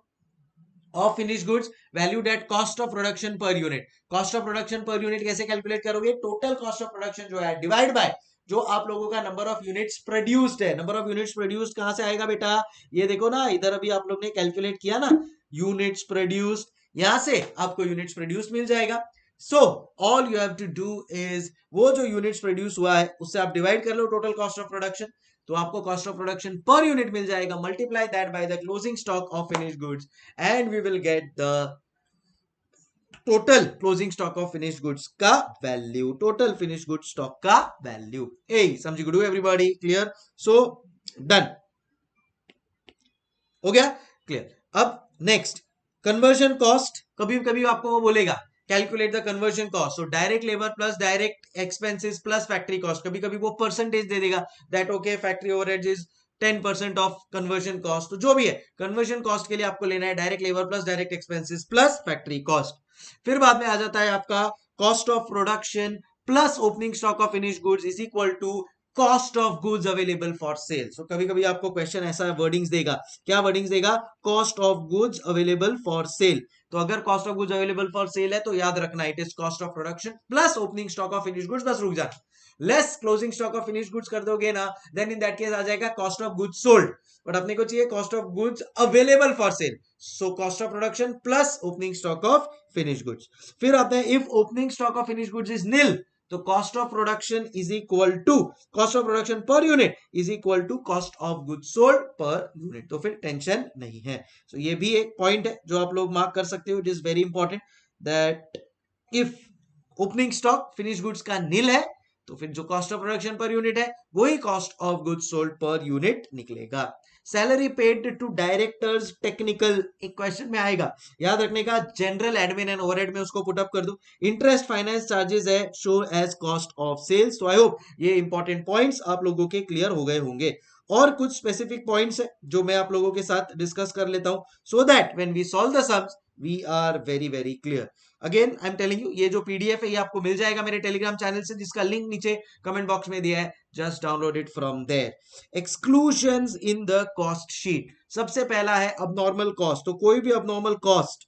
of finished goods valued at cost of production per unit. Cost of production per unit कैसे calculate करोगे? Total cost of production जो है divide by जो आप लोगों का number of units produced है। Number of units produced कहां से आएगा बेटा? ये देखो ना, इधर अभी आप लोग ने कैलकुलेट किया ना, यूनिट्स प्रोड्यूस्ड, यहां से आपको यूनिट्स प्रोड्यूस्ड मिल जाएगा। So all you have to do is, वो जो यूनिट्स प्रोड्यूस हुआ है उससे आप डिवाइड कर लो टोटल कॉस्ट ऑफ प्रोडक्शन, तो आपको cost of production per unit मिल जाएगा। Multiply that by the closing stock of finished goods and we will get the total closing stock of finished goods का value, total finished goods stock का value. ए समझी good everybody? Clear? So done हो गया, clear. अब next conversion cost, कभी कभी आपको वो बोलेगा calculate the conversion cost, so direct labour plus direct expenses plus factory cost. कभी कभी वो परसेंटेज दे देगा that okay factory overheads is 10% of conversion cost. तो जो भी है कन्वर्जन कॉस्ट के लिए आपको लेना है direct labour plus direct expenses plus factory cost. फिर बाद में आ जाता है आपका cost of production plus opening stock of finished goods is equal to cost of goods available for sale. So कभी कभी आपको क्वेश्चन ऐसा वर्डिंग्स देगा, क्या वर्डिंग्स देगा? Cost of goods available for sale. तो अगर cost of goods available for cell है तो याद रखना it is cost of production plus opening stock of finished goods, बस रुक जाना, less closing stock of finished goods कर दोगे ना, देन इन दैट केस आ जाएगा cost of goods sold. But अपने को चाहिए cost of goods available for sale, so cost of production plus opening stock of finished goods. फिर आते हैं if opening stock of finished goods is nil, तो cost of production is equal to cost of production per unit is equal to cost of goods sold per unit. तो फिर tension नहीं है। सो ये भी एक पॉइंट है जो आप लोग मार्क कर सकते हो, it is very important that if opening stock finish goods का नील है तो फिर जो cost of production per unit है वही cost of goods sold per unit निकलेगा। Salary paid to directors technical, एक क्वेश्चन में आएगा, याद रखने का, जनरल एडमिन एंड ओवरहेड में उसको पुट अप कर दो। इंटरेस्ट फाइनेंस चार्जेस है show as cost of sales. तो आई होप ये इंपॉर्टेंट पॉइंट्स आप लोगों के क्लियर हो गए होंगे। और कुछ स्पेसिफिक पॉइंट्स है जो मैं आप लोगों के साथ डिस्कस कर लेता हूं so that when we solve the sums we are very very clear. Again I am telling you, ये जो पीडीएफ है ये आपको मिल जाएगा मेरे टेलीग्राम चैनल से, जिसका लिंक नीचे कमेंट बॉक्स में दिया है, just download it from there. Exclusions in the cost sheet, सबसे पहला है अबनॉर्मल कॉस्ट। तो कोई भी abnormal cost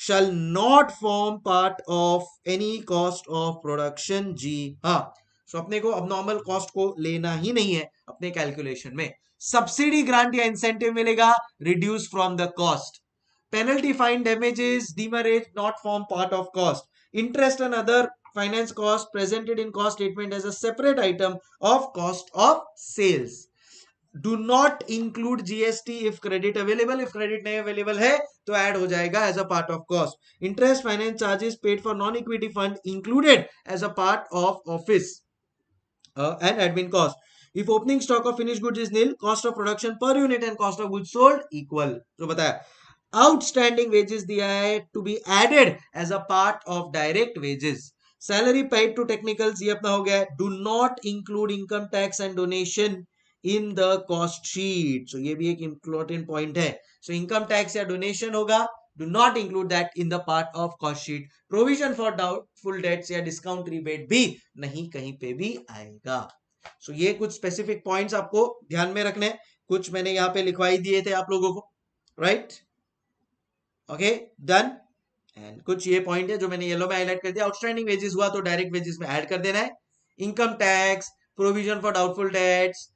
shall not form part of any cost of production। जी हाँ, सो अपने को अबनॉर्मल कॉस्ट को लेना ही नहीं है अपने कैलकुलेशन में। सब्सिडी ग्रांट या इंसेंटिव मिलेगा, reduce from the cost. Penalty fine damages demurrage not form part of cost. Interest and other finance cost presented in cost statement as a separate item of cost of sales. Do not include GST if credit available, if credit नहीं available है तो add हो जाएगा as a part of cost. Interest finance charges paid for non equity fund included as a part of office and admin cost. If opening stock of finish goods is nil, cost of production per unit and cost of goods sold equal. जो बताया outstanding wages दिया है to be added as a part of direct wages. Salary paid to technicals, ये अपना हो गया। Do not include income tax and donation in the cost sheet, so ये भी एक इंपॉर्टेंट पॉइंट है। सो इनकम टैक्स या डोनेशन होगा, do not include that in the part of cost sheet. Provision for doubtful dates या discount rebate भी नहीं कहीं पे भी आएगा। सो ये कुछ स्पेसिफिक पॉइंट्स आपको ध्यान में रखने हैं, कुछ मैंने यहाँ पे लिखवाई दिए थे आप लोगों को, राइट? Okay done. एंड कुछ ये पॉइंट है जो मैंने येलो में हाईलाइट कर दिया। आउटस्टैंडिंग वेजेस हुआ तो डायरेक्ट वेजेस में ऐड कर देना है। Income tax, provision for doubtful debts,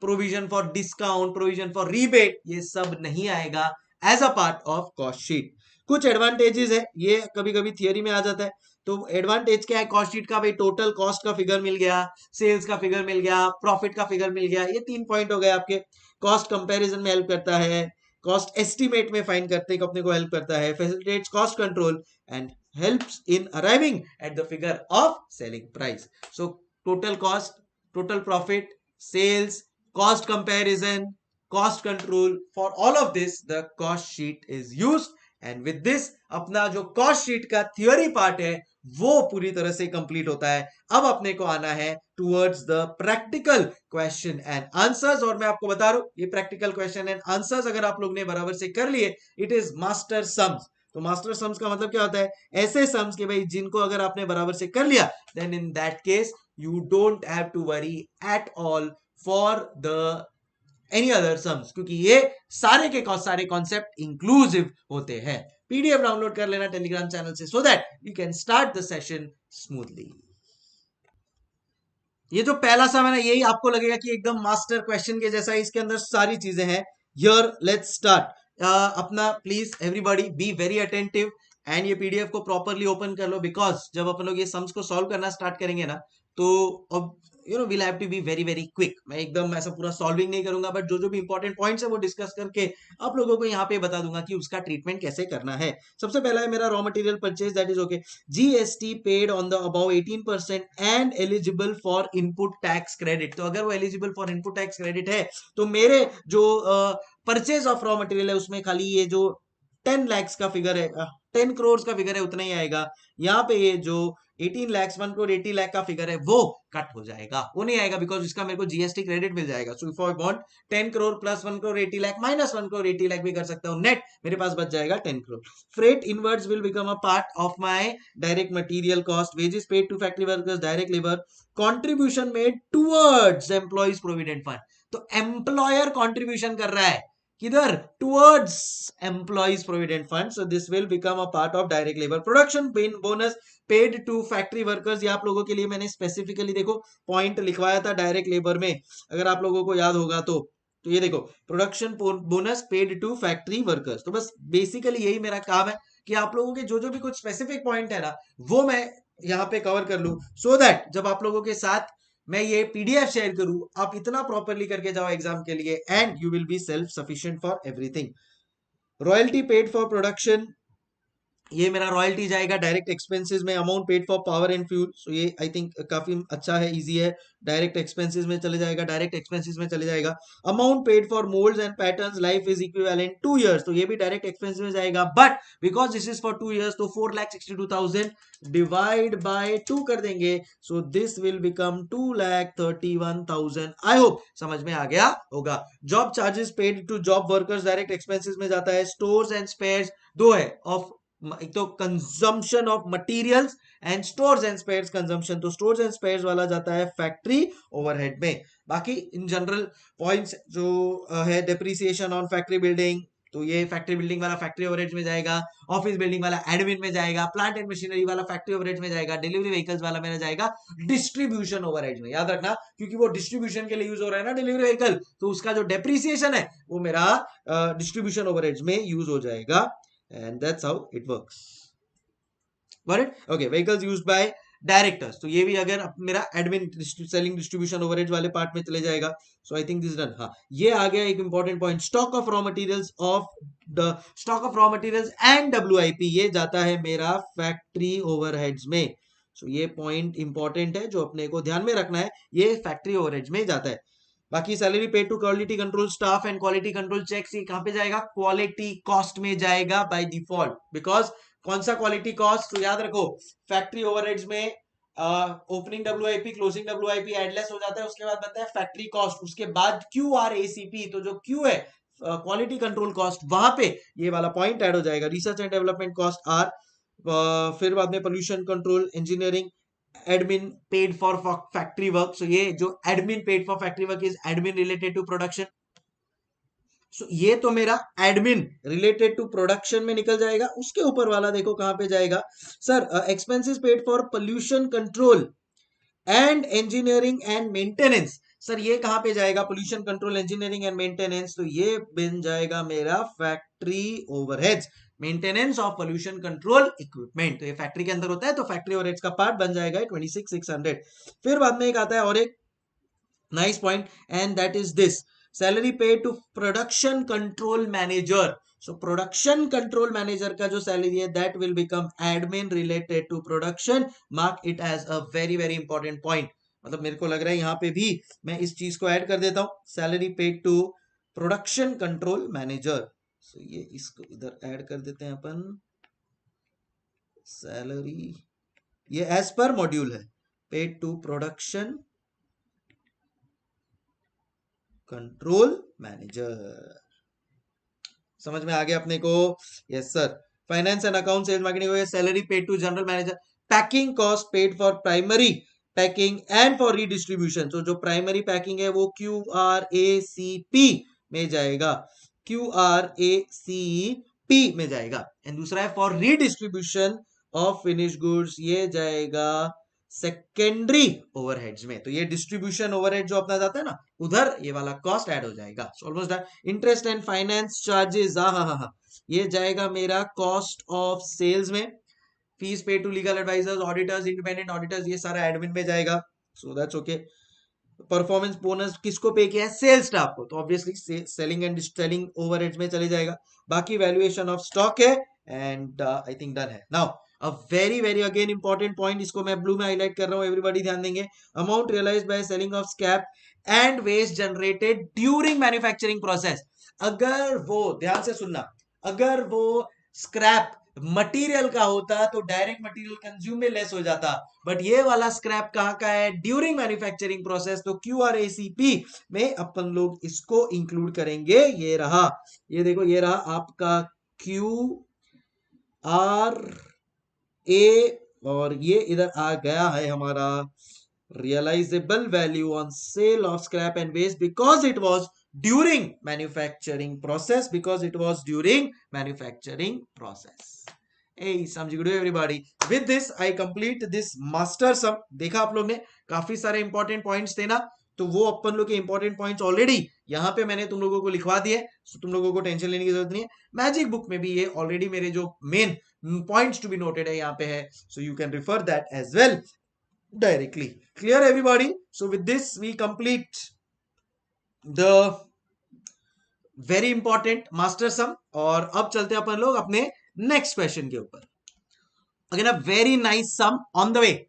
provision for discount, provision for rebate, ये सब नहीं आएगा as a part of cost sheet. कुछ एडवांटेजेस है, ये कभी कभी थियरी में आ जाता है। तो एडवांटेज क्या है कॉस्ट शीट का? भाई टोटल कॉस्ट का फिगर मिल गया, सेल्स का फिगर मिल गया, प्रॉफिट का फिगर मिल गया, ये 3 पॉइंट हो गए आपके। कॉस्ट कंपैरिजन में हेल्प करता है, कॉस्ट एस्टिमेट में फाइंड करते हैं अपने को हेल्प करता है, facilitates cost control and helps in arriving at the figure of selling price. So total cost, total profit, sales, cost comparison, cost control, for all of this the cost sheet is used and with this अपना जो cost sheet का theory part है वो पूरी तरह से complete होता है। अब अपने को आना है towards the practical question and answers. और मैं आपको बता रहा हूं ये प्रैक्टिकल क्वेश्चन एंड आंसर्स अगर आप लोग ने बराबर से कर लिए, इट इज मास्टर सम्स। तो मास्टर सम्स का मतलब क्या होता है? ऐसे सम्स के भाई जिनको अगर आपने बराबर से कर लिया, then in that case you don't have to worry at all for the any other sums, क्योंकि ये सारे के सारे कॉन्सेप्ट इंक्लूसिव होते हैं। पीडीएफ डाउनलोड कर लेना टेलीग्राम चैनल से, so that you can start the session smoothly. ये जो पहला सम है ना, यही आपको लगेगा कि एकदम मास्टर क्वेश्चन के जैसा है, इसके अंदर सारी चीजें हैं। Here let's start. अपना please everybody be very attentive and ये पीडीएफ को प्रॉपरली ओपन कर लो, बिकॉज जब अपन लोग ये सम्स को सॉल्व करना स्टार्ट करेंगे ना, तो अब will have to be very very quick. मैं एकदम ऐसा पूरा सॉल्विंग नहीं करूंगा, बट जो जो भी इंपॉर्टेंट पॉइंट्स है वो डिस्कस करके आप लोगों को यहाँ पे बता दूंगा कि उसका ट्रीटमेंट कैसे करना है। सबसे पहला है मेरा raw material purchase, that is okay. GST paid on the above 18% and eligible for input tax credit. तो अगर वो eligible for input tax credit है, तो मेरे जो परचेज ऑफ रॉ मटेरियल है उसमें खाली ये जो 10 lakhs का फिगर है, 10 crores का फिगर है, उतना ही आएगा। यहाँ पे ये जो 18 lakhs 1 crore 80 lakh का फिगर है वो कट हो जाएगा, वो नहीं आएगा, बिकॉज इसका मेरे को जीएसटी क्रेडिट मिल जाएगा। So if I want 10 crore plus 1 crore 80 lakh minus 1 crore 80 lakh भी कर सकता हूँ, नेट मेरे पास बच जाएगा 10 crore। Freight inwards will become a part of my direct material cost. Wages paid to factory workers, direct labour, contribution made towards employees provident fund. तो employer contribution कर रहा है किधर? Towards employees provident fund. So this will become a part of direct labour. Production bonus paid to factory workers, ये आप लोगों के लिए मैंने स्पेसिफिकली देखो पॉइंट लिखवाया था डायरेक्ट लेबर में, अगर आप लोगों को याद होगा तो ये देखो production bonus paid to factory workers. तो बस बेसिकली यही मेरा काम है कि आप लोगों के जो जो भी कुछ स्पेसिफिक पॉइंट है ना, वो मैं यहाँ पे कवर कर लूं, सो दैट जब आप लोगों के साथ मैं ये पीडीएफ शेयर करूं, आप इतना प्रॉपरली करके जाओ एग्जाम के लिए, and you will be self sufficient for everything. Royalty paid for production, ये मेरा रॉयल्टी जाएगा डायरेक्ट एक्सपेंसेस में। Amount paid for power and fuel, so ये आई थिंक काफी अच्छा है, इजी है, डायरेक्ट एक्सपेंसेस में चले जाएगा, डायरेक्ट एक्सपेंसेस में चले जाएगा। Amount paid for moulds and patterns life is equivalent 2 years, तो ये भी डायरेक्ट एक्सपेंस में जाएगा, but because this is for 2 years, तो 4,62,000 डिवाइड बाय 2 कर देंगे, so this will become 2,31,000। I hope समझ में आ गया होगा। Job charges paid to job workers direct expenses में जाता है। स्टोर्स एंड स्पेयर्स दो है, ऑफ एक तो consumption of materials and stores and spheres consumption, तो स्टोर्स एंड स्पेयर्स वाला जाता है फैक्ट्री ओवरहेड में। बाकी इन जनरल पॉइंट्स जो है, डेप्रिसिएशन ऑन फैक्ट्री बिल्डिंग, तो ये फैक्ट्री बिल्डिंग वाला फैक्ट्री ओवरहेड में जाएगा, ऑफिस बिल्डिंग वाला एडमिन में जाएगा, प्लांट एंड मशीनरी वाला फैक्ट्री ओवरहेड में जाएगा, डिलीवरी व्हीकल्स वाला मेरा जाएगा डिस्ट्रीब्यूशन ओवरहेड में। याद रखना, क्योंकि वो डिस्ट्रीब्यूशन के लिए यूज हो रहा है ना डिलीवरी व्हीकल, तो उसका जो डेप्रिसिएशन है वो मेरा डिस्ट्रीब्यूशन ओवरहेड में यूज हो जाएगा, and that's how it works. Got it? Okay, vehicles used by directors, तो ये भी अगर मेरा एडमिन सेलिंग डिस्ट्रीब्यूशन ओवरहेड वाले पार्ट में चले जाएगा। So I think this done. हाँ, ये आ गया एक important point, stock of raw materials and WIP, ये जाता है मेरा फैक्ट्री ओवरहेड्स में। सो ये पॉइंट इंपॉर्टेंट है जो अपने को ध्यान में रखना है, ये फैक्ट्री ओवरहेड्स में जाता है। बाकी salary paid to quality control staff and quality control checks, ये कहां पे जाएगा? क्वालिटी कॉस्ट में जाएगा बाय डिफॉल्ट, बिकॉज कौन सा क्वालिटी कॉस्ट? तो याद रखो फैक्ट्री ओवरहेड्स में ओपनिंग डब्ल्यूआईपी, क्लोजिंग डब्ल्यूआईपी एडलेस हो जाता है, उसके बाद बनता है फैक्ट्री कॉस्ट, उसके बाद क्यूआरएसीपी, तो जो क्यू है क्वालिटी कंट्रोल कॉस्ट, वहां पे ये वाला पॉइंट ऐड हो जाएगा। Research and development cost are, फिर बाद में pollution control, engineering, admin paid for factory work, so ये जो admin paid for factory work is admin related to production, so ये तो मेरा admin related to production में निकल जाएगा। उसके ऊपर वाला देखो कहां पे जाएगा sir, expenses paid for pollution control and engineering and maintenance, sir ये कहां पे जाएगा? Pollution control, engineering and maintenance, तो ये बन जाएगा मेरा factory overheads, maintenance of pollution control equipment, तो ये फैक्ट्री के अंदर होता है, तो फैक्ट्री ओवरहेड्स का पार्ट बन जाएगा 26,600। फिर बाद में एक आता है और एक nice point, and that is this, salary paid to production control manager. So production control manager का जो सैलरी है that will become admin related to production. Mark it as a very very important point, मतलब मेरे को लग रहा है यहाँ पे भी मैं इस चीज को ऐड कर देता हूं, salary paid to production control manager, so ये इसको इधर ऐड कर देते हैं अपन, सैलरी, ये एज पर मॉड्यूल है, paid to production control manager. समझ में आ गया अपने को? Yes sir. Finance and account, sales marketing हो गया, salary paid to general manager, packing cost paid for primary packing and for redistribution. तो जो प्राइमरी पैकिंग है वो QRACP में जाएगा, QRACP में जाएगा। एंड दूसरा है for redistribution of finish goods, ये जाएगा सेकेंडरी ओवरहेड्स में। तो ये डिस्ट्रीब्यूशन ओवरहेड जो अपना जाता है ना, उधर ये वाला कॉस्ट ऐड हो जाएगा। Almost interest and finance charges, हाँ, ये जाएगा मेरा कॉस्ट ऑफ सेल्स में। Fees pay to legal advisers, auditors, independent auditors, ये सारा एडमिन में जाएगा। So that's okay. Performance bonus किसको पे किया है? सेल्स स्टाफ को, तो obviously selling and selling overheads में चले जाएगा। बाकी वैल्यूएशन ऑफ स्टॉक है एंड आई थिंक डन है। Now a very very again important point, इसको मैं ब्लू में हाईलाइट कर रहा हूं, एवरीबॉडी ध्यान देंगे। Amount realised by selling of scrap and waste generated during manufacturing process. अगर वो, ध्यान से सुनना, अगर वो स्क्रैप मटेरियल का होता तो डायरेक्ट मटेरियल कंज्यूम में लेस हो जाता, बट ये वाला स्क्रैप कहां का है? During manufacturing process. तो QRACP में अपन लोग इसको इंक्लूड करेंगे। ये रहा, ये देखो, ये रहा आपका QRA, और ये इधर आ गया है हमारा realisable value on sale of scrap and waste because it was during manufacturing process, because it was during manufacturing process. Hey, समझ गए everybody? With this I complete this master sum. देखा आप लोग ने काफी सारे इंपॉर्टेंट पॉइंट्स थे ना, तो वो अपन लोग के इंपॉर्टेंट पॉइंट्स ऑलरेडी यहाँ पे मैंने तुम लोगों को लिखवा दिए, so तुम लोगों को टेंशन लेने की जरूरत नहीं है। मैजिक बुक में भी ये ऑलरेडी मेरे जो main points to be noted है यहाँ पे है, so you can refer that as well directly. Clear everybody? So with this we complete the very important master sum, और अब चलते हैं अपन लोग अपने नेक्स्ट क्वेश्चन के ऊपर। Again a very nice sum on the way,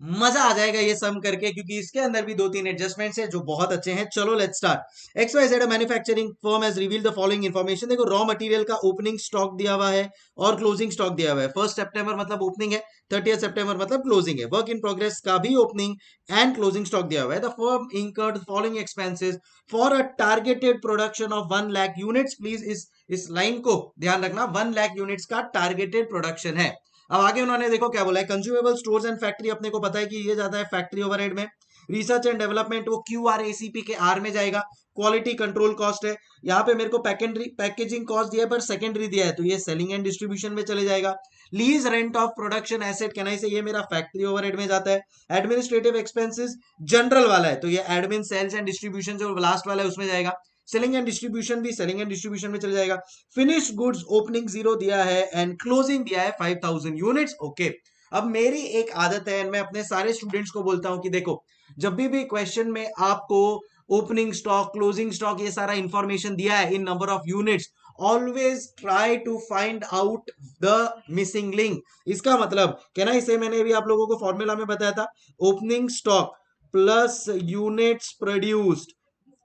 मजा आ जाएगा ये सम करके, क्योंकि इसके अंदर भी 2-3 एडजस्टमेंट्स है जो बहुत अच्छे हैं। चलो let's start. XYZ manufacturing firm has revealed the following information. देखो, रॉ मटेरियल का ओपनिंग स्टॉक दिया हुआ है और क्लोजिंग स्टॉक दिया हुआ है। 1 सितंबर मतलब ओपनिंग है, 30 सितंबर मतलब क्लोजिंग है। वर्क इन प्रोग्रेस का भी ओपनिंग एंड क्लोजिंग स्टॉक दिया हुआ है। The firm incurred following expenses for a targeted production of 1 lakh units. Please इस लाइन को ध्यान रखना, 1 लाख यूनिट्स का टारगेटेड प्रोडक्शन है। अब आगे उन्होंने देखो क्या बोला है, कंज्यूमेबल स्टोर्स एंड फैक्ट्री, अपने को पता है कि ये जाता है फैक्ट्री ओवरहेड में। रिसर्च एंड डेवलपमेंट वो QRACP के R में जाएगा। क्वालिटी कंट्रोल कॉस्ट है, यहाँ पे मेरे को पैकेजिंग कॉस्ट दिया है पर सेकेंडरी दिया है, तो ये सेलिंग एंड डिस्ट्रीब्यूशन में चले जाएगा। Lease rent of production asset कहना से ये मेरा फैक्ट्री ओवरहेड में जाता है। एडमिनिस्ट्रेटिव एक्सपेंसेस जनरल वाला है, तो ये एडमिन, सेल्स एंड डिस्ट्रीब्यूशन जो लास्ट वाला है उसमें जाएगा। सेलिंग एंड डिस्ट्रीब्यूशन भी सेलिंग एंड डिस्ट्रीब्यूशन में चले जाएगा। फिनिश गुड्स ओपनिंग 0 दिया है एंड क्लोजिंग दिया है 5000 यूनिट्स। ओके, अब मेरी एक आदत है, मैं अपने सारे स्टूडेंट्स को बोलता हूं कि देखो, जब भी क्वेश्चन में आपको ओपनिंग स्टॉक, क्लोजिंग स्टॉक, ये सारा इंफॉर्मेशन दिया है in number of units, always try to find out the missing link. इसका मतलब कहना, इसे मैंने भी आप लोगों को फॉर्मूला में बताया था, opening stock plus units produced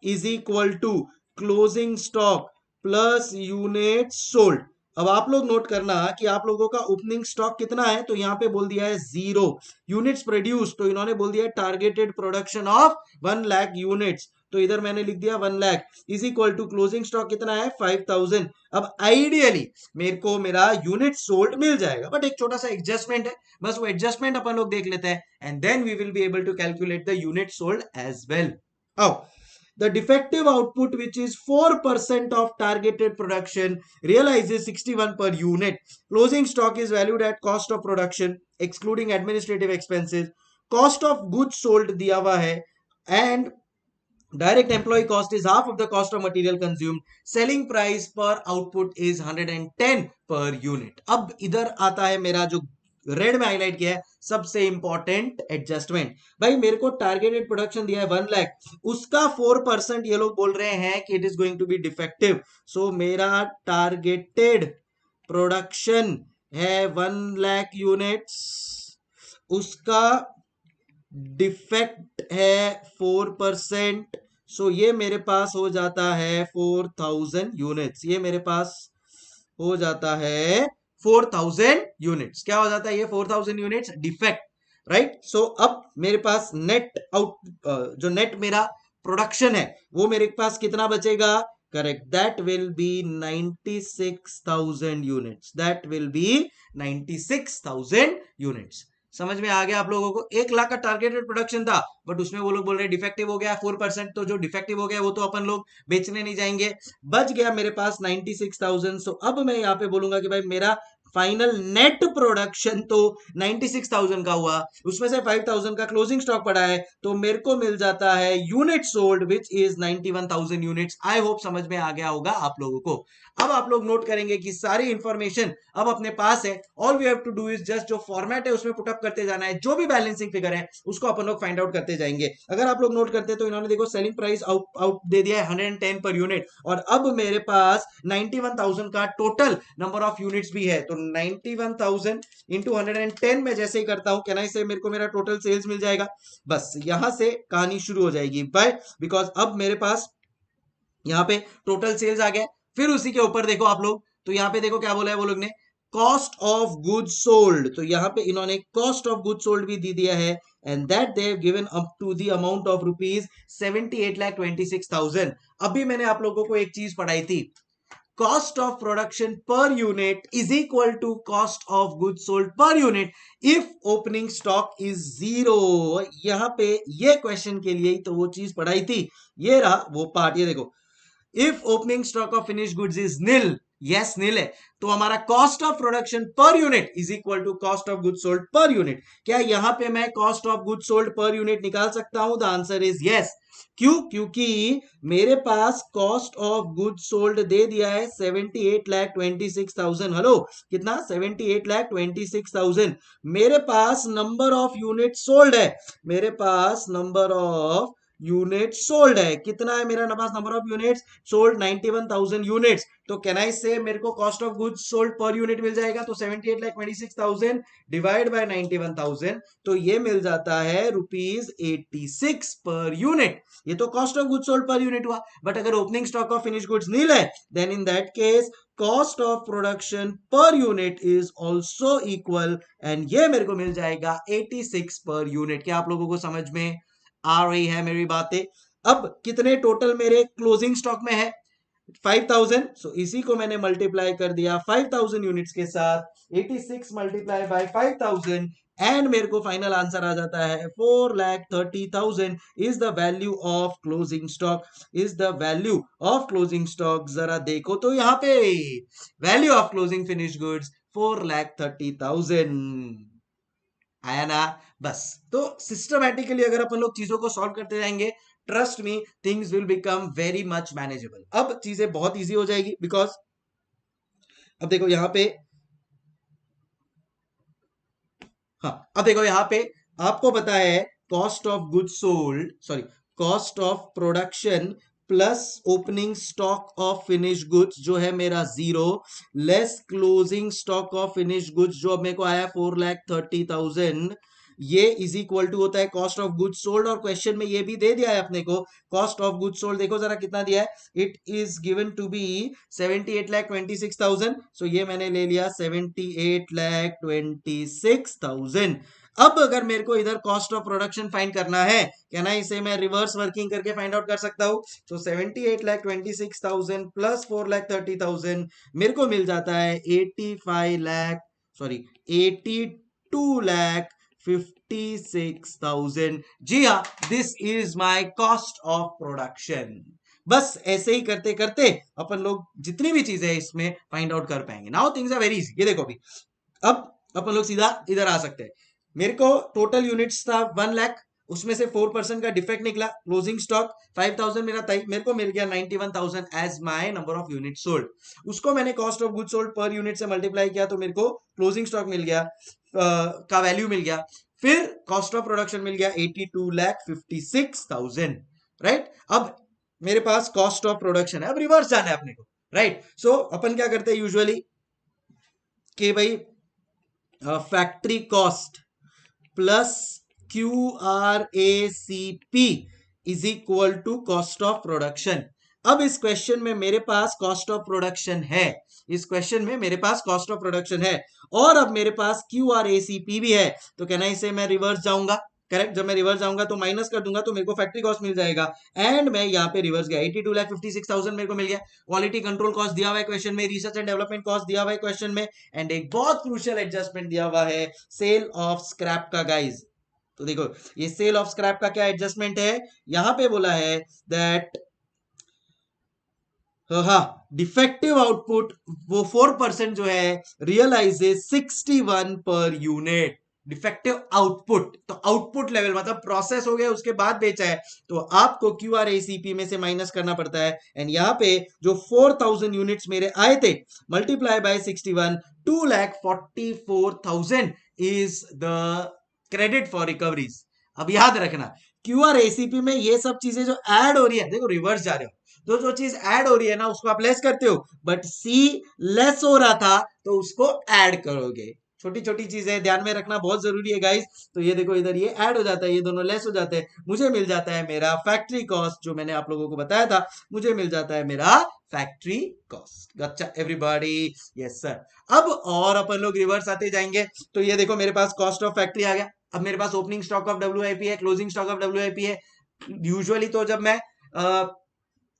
is equal to closing stock plus unit sold. अब आप लोग नोट करना कि आप लोगों का ओपनिंग स्टॉक कितना है, तो यहां पे बोल दिया है 0। यूनिट्स प्रोड्यूस, तो इन्होंने बोल दिया targeted production of 1 lakh units, तो इधर मैंने लिख दिया 1 lakh is equal to closing stock कितना है 5000। अब आइडियली मेरे को मेरा यूनिट सोल्ड मिल जाएगा, बट एक छोटा सा एडजस्टमेंट है, बस वो एडजस्टमेंट अपन लोग देख लेते हैं and then we will be able to calculate the unit sold as well. आओ, the defective output, which is 4% of targeted production, realizes 61 per unit. Closing stock is valued at cost of production, excluding administrative expenses. Cost of goods sold दिया हुआ है and direct employee cost is half of the cost of material consumed. Selling price per output is 110 per unit. अब इधर आता है मेरा जो red में हाईलाइट किया है सबसे इंपॉर्टेंट एडजस्टमेंट। भाई मेरे को टारगेटेड प्रोडक्शन दिया है 1 लाख, उसका 4% ये लोग बोल रहे हैं कि it is going to be defective. So मेरा टारगेटेड प्रोडक्शन है 1 लाख यूनिट्स, उसका डिफेक्ट है 4%, सो ये मेरे पास हो जाता है 4000 यूनिट्स। ये मेरे पास हो जाता है 4000 यूनिट्स। क्या हो जाता है ये 4000 यूनिट्स? Defect, right. सो अब मेरे पास नेट आउट जो नेट मेरा प्रोडक्शन है वो मेरे पास कितना बचेगा? Correct, that will B 96,000 units. That will B 96,000 units. समझ में आ गया आप लोगों को? 1 लाख का टारगेटेड प्रोडक्शन था, बट उसमें वो लोग बोल रहे डिफेक्टिव हो गया 4%। तो जो डिफेक्टिव हो गया वो तो अपन लोग बेचने नहीं जाएंगे। बच गया मेरे पास 96,000। सो अब मैं यहाँ पे बोलूंगा कि भाई मेरा फाइनल नेट प्रोडक्शन तो 96,000 का हुआ, उसमें से 5,000 का क्लोजिंग स्टॉक पड़ा है, तो मेरे को मिल जाता है unit sold which is 91,000 units. I hope समझ में आ गया होगा आप लोगों को। अब आप लोग नोट करेंगे कि सारी इंफॉर्मेशन अब अपने पास है। All we have to do is just जो फॉर्मेट है उसमें पुटअप करते जाना है, जो भी बैलेंसिंग फिगर है उसको अपन लोग फाइंड आउट करते जाएंगे। अगर आप लोग नोट करते हैं तो इन्होंने देखो सेलिंग प्राइस आउट दे दिया है 110 पर यूनिट, और अब मेरे पास 91,000 का टोटल नंबर ऑफ यूनिट्स भी है। तो 91,000 इंटू 110 में जैसे ही करता हूं कहना से मेरे को मेरा टोटल सेल्स मिल जाएगा। बस यहां से कहानी शुरू हो जाएगी। बाय, बिकॉज अब मेरे पास यहाँ पे टोटल सेल्स आ गया। फिर उसी के ऊपर देखो आप लोग, तो यहाँ पे देखो क्या बोला है वो लोग ने, कॉस्ट ऑफ गुड सोल्ड। तो यहाँ पे इन्होंने कॉस्ट ऑफ गुड सोल्ड भी दे दिया है, and that they have given up to the amount of rupees 78,26,000। अभी मैंने आप लोगों को एक चीज पढ़ाई थी, cost of production per unit is equal to cost of goods sold per unit if opening stock is zero। यहां पे ये क्वेश्चन के लिए ही तो वो चीज पढ़ाई थी, ये रहा वो पार्ट। ये देखो, if opening stock of finish goods is nil, yes nil है, तो हमारा cost of production per unit is equal to cost of good sold per unit. क्या यहां पे मैं cost of good sold per unit निकाल सकता हूं? The answer is yes. क्यों? क्योंकि मेरे पास कॉस्ट ऑफ गुड सोल्ड दे दिया है 78,26,000। हेलो, कितना? 78,26,000। मेरे पास नंबर ऑफ यूनिट सोल्ड है, मेरे पास नंबर ऑफ यूनिट सोल्ड है, कितना है मेरा पास number of units sold? 91,000 units. तो कैन आई से मेरे को cost of goods sold per unit मिल जाएगा। तो 78,26,000 डिवाइड बाय 91,000, तो ये मिल जाता है रुपीज 86 पर यूनिट। ये तो cost of goods sold per unit हुआ। बट अगर opening stock of finish goods nil है, then in that case cost of production per unit is also equal, and ये मेरे को मिल जाएगा 86 पर यूनिट। क्या आप लोगों को समझ में आ रही है मेरी बातें? अब कितने टोटल मेरे क्लोजिंग स्टॉक में है? 5,000। सो इसी को मैंने मल्टीप्लाई कर दिया 5,000 यूनिट्स के साथ, 86 मल्टीप्लाई बाय 5,000, एंड मेरे को फाइनल आंसर आ जाता है 4,30,000 is the value of closing stock. Is the value of closing stock. जरा देखो तो यहाँ पे value of closing finish goods 4,30,000 आया ना? बस, तो सिस्टमैटिकली अगर अपन लोग चीजों को सॉल्व करते जाएंगे, trust me, things will become very much manageable. अब चीजें बहुत इजी हो जाएगी, बिकॉज अब देखो यहाँ पे, हाँ अब देखो यहाँ पे आपको पता है cost of good sold, sorry, cost of production plus opening stock of finish goods जो है मेरा 0, less closing stock of finish goods जो अब मेरे को आया 4,30,000, ये इज इक्वल टू होता है कॉस्ट ऑफ गुड्स सोल्ड। और क्वेश्चन में ये भी दे दिया है अपने को कॉस्ट ऑफ गुड्स सोल्ड, देखो जरा कितना दिया है, it is given to be 78,26,000। So ये मैंने ले लिया 78,26,000। अब अगर मेरे को इधर कॉस्ट ऑफ प्रोडक्शन फाइंड करना है, क्या ना इसे मैं रिवर्स वर्किंग करके फाइंड आउट कर सकता हूं। तो 78,26,000 प्लस 4,30,000 मेरे को मिल जाता है 82,56,000। जी हाँ, this is my cost of production. बस ऐसे ही करते करते अपन लोग जितनी भी चीजें इसमें फाइंड आउट कर पाएंगे। Now things are very easy. ये देखो अभी, अब अपन लोग सीधा इधर आ सकते हैं। मेरे को टोटल यूनिट्स था 1 लाख, उसमें से 4% का डिफेक्ट निकला, क्लोजिंग स्टॉक 5,000 मेरा था, मेरे को मिल गया 91,000 as my number of unit sold. उसको मैंने cost of good sold per unit से मल्टीप्लाई किया, तो मेरे को क्लोजिंग स्टॉक मिल गया का वैल्यू मिल गया। फिर कॉस्ट ऑफ प्रोडक्शन मिल गया 82,56,000, राइट। अब मेरे पास कॉस्ट ऑफ प्रोडक्शन है, अब रिवर्स जाना है अपने को, राइट। सो अपन क्या करते हैं यूजुअली कि भाई factory cost plus QRACP is equal to cost of production. अब इस क्वेश्चन में मेरे पास कॉस्ट ऑफ प्रोडक्शन है, इस क्वेश्चन में मेरे पास कॉस्ट ऑफ प्रोडक्शन है और अब मेरे पास QRACP भी है। तो कहना इसे मैं रिवर्स जाऊंगा, करेक्ट, जब मैं रिवर्स जाऊंगा तो माइनस कर दूंगा तो मेरे को फैक्ट्री कॉस्ट मिल जाएगा एंड मैं यहाँ पे रिवर्स गया 82,56,000 मेरे को मिल गया। क्वालिटी कंट्रोल कॉस्ट दिया हुआ है क्वेश्चन में, रिसर्च एंड डेवलपमेंट कॉस्ट दिया हुआ है क्वेश्चन में एंड एक बहुत क्रूशियल एडजस्टमेंट दिया हुआ है सेल ऑफ स्क्रैप का गाइज। तो देखो ये सेल ऑफ स्क्रैप का क्या एडजस्टमेंट है, यहां पे बोला है दैट हाँ डिफेक्टिव आउटपुट वो 4% जो है realises 61 per unit. Defective output तो आउटपुट लेवल मतलब प्रोसेस हो गया उसके बाद बेचा है तो आपको QRACP में से माइनस करना पड़ता है एंड यहाँ पे जो 4000 यूनिट्स मेरे आए थे multiply by 61 2,44,000 is the credit for recoveries. अब याद रखना QRACP में ये सब चीजें जो ऐड हो रही है, देखो रिवर्स जा रहे हो तो जो चीज ऐड हो रही है ना उसको आप लेस करते हो, बट सी लेस हो रहा था तो उसको ऐड करोगे। छोटी छोटी चीजें ध्यान में रखना बहुत जरूरी है गाइस। तो ये देखो इधर ये ऐड हो जाता है, ये दोनों लेस हो जाते हैं, मुझे मिल जाता है मेरा फैक्ट्री कॉस्ट जो मैंने आप लोगों को बताया था, मुझे मिल जाता है मेरा फैक्ट्री कॉस्ट। अच्छा एवरीबॉडी, यस सर। अब और अपन लोग रिवर्स आते जाएंगे तो ये देखो मेरे पास कॉस्ट ऑफ फैक्ट्री आ गया। अब मेरे पास ओपनिंग स्टॉक ऑफ WIP है, क्लोजिंग स्टॉक ऑफ WIP है। यूजुअली तो जब मैं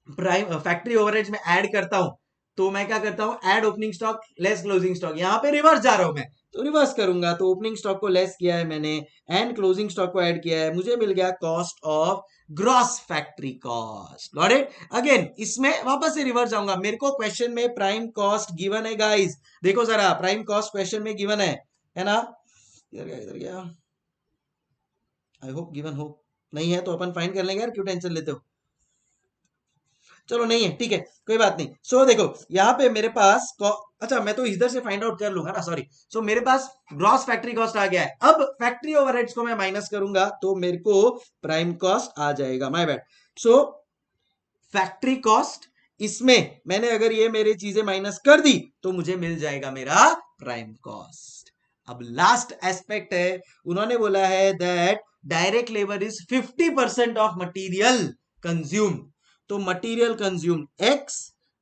प्राइम फैक्ट्री ओवरहेड्स में ऐड करता हूं तो मैं क्या करता हूं, add opening stock less closing stock. यहां पे रिवर्स जा रहा हूं मैं तो रिवर्स करूंगा तो ओपनिंग स्टॉक को लेस किया है मैंने एंड क्लोजिंग स्टॉक को ऐड किया है, मुझे मिल गया cost of gross factory cost. Got it. Again इसमें वापस से रिवर्स जाऊंगा, मेरे को क्वेश्चन में प्राइम कॉस्ट गिवन है गाइस, देखो जरा प्राइम कॉस्ट क्वेश्चन में गिवन है ना, इधर गया, आई होप गिवन हो, नहीं है तो अपन फाइंड कर लेंगे यार, क्यों टेंशन लेते हो, चलो नहीं है ठीक है कोई बात नहीं। सो देखो यहाँ पे मेरे पास अच्छा मैं तो इधर से फाइंड आउट कर लूंगा ना, सॉरी। सो मेरे पास ग्रॉस फैक्ट्री कॉस्ट आ गया है, अब फैक्ट्री ओवरहेड्स को मैं माइनस करूंगा तो मेरे को प्राइम कॉस्ट आ जाएगा, my bad. So factory cost, इसमें मैंने अगर ये मेरी चीजें माइनस कर दी तो मुझे मिल जाएगा मेरा प्राइम कॉस्ट। अब लास्ट एस्पेक्ट है, उन्होंने बोला है that direct labour is 50% of material consume. तो material consume x,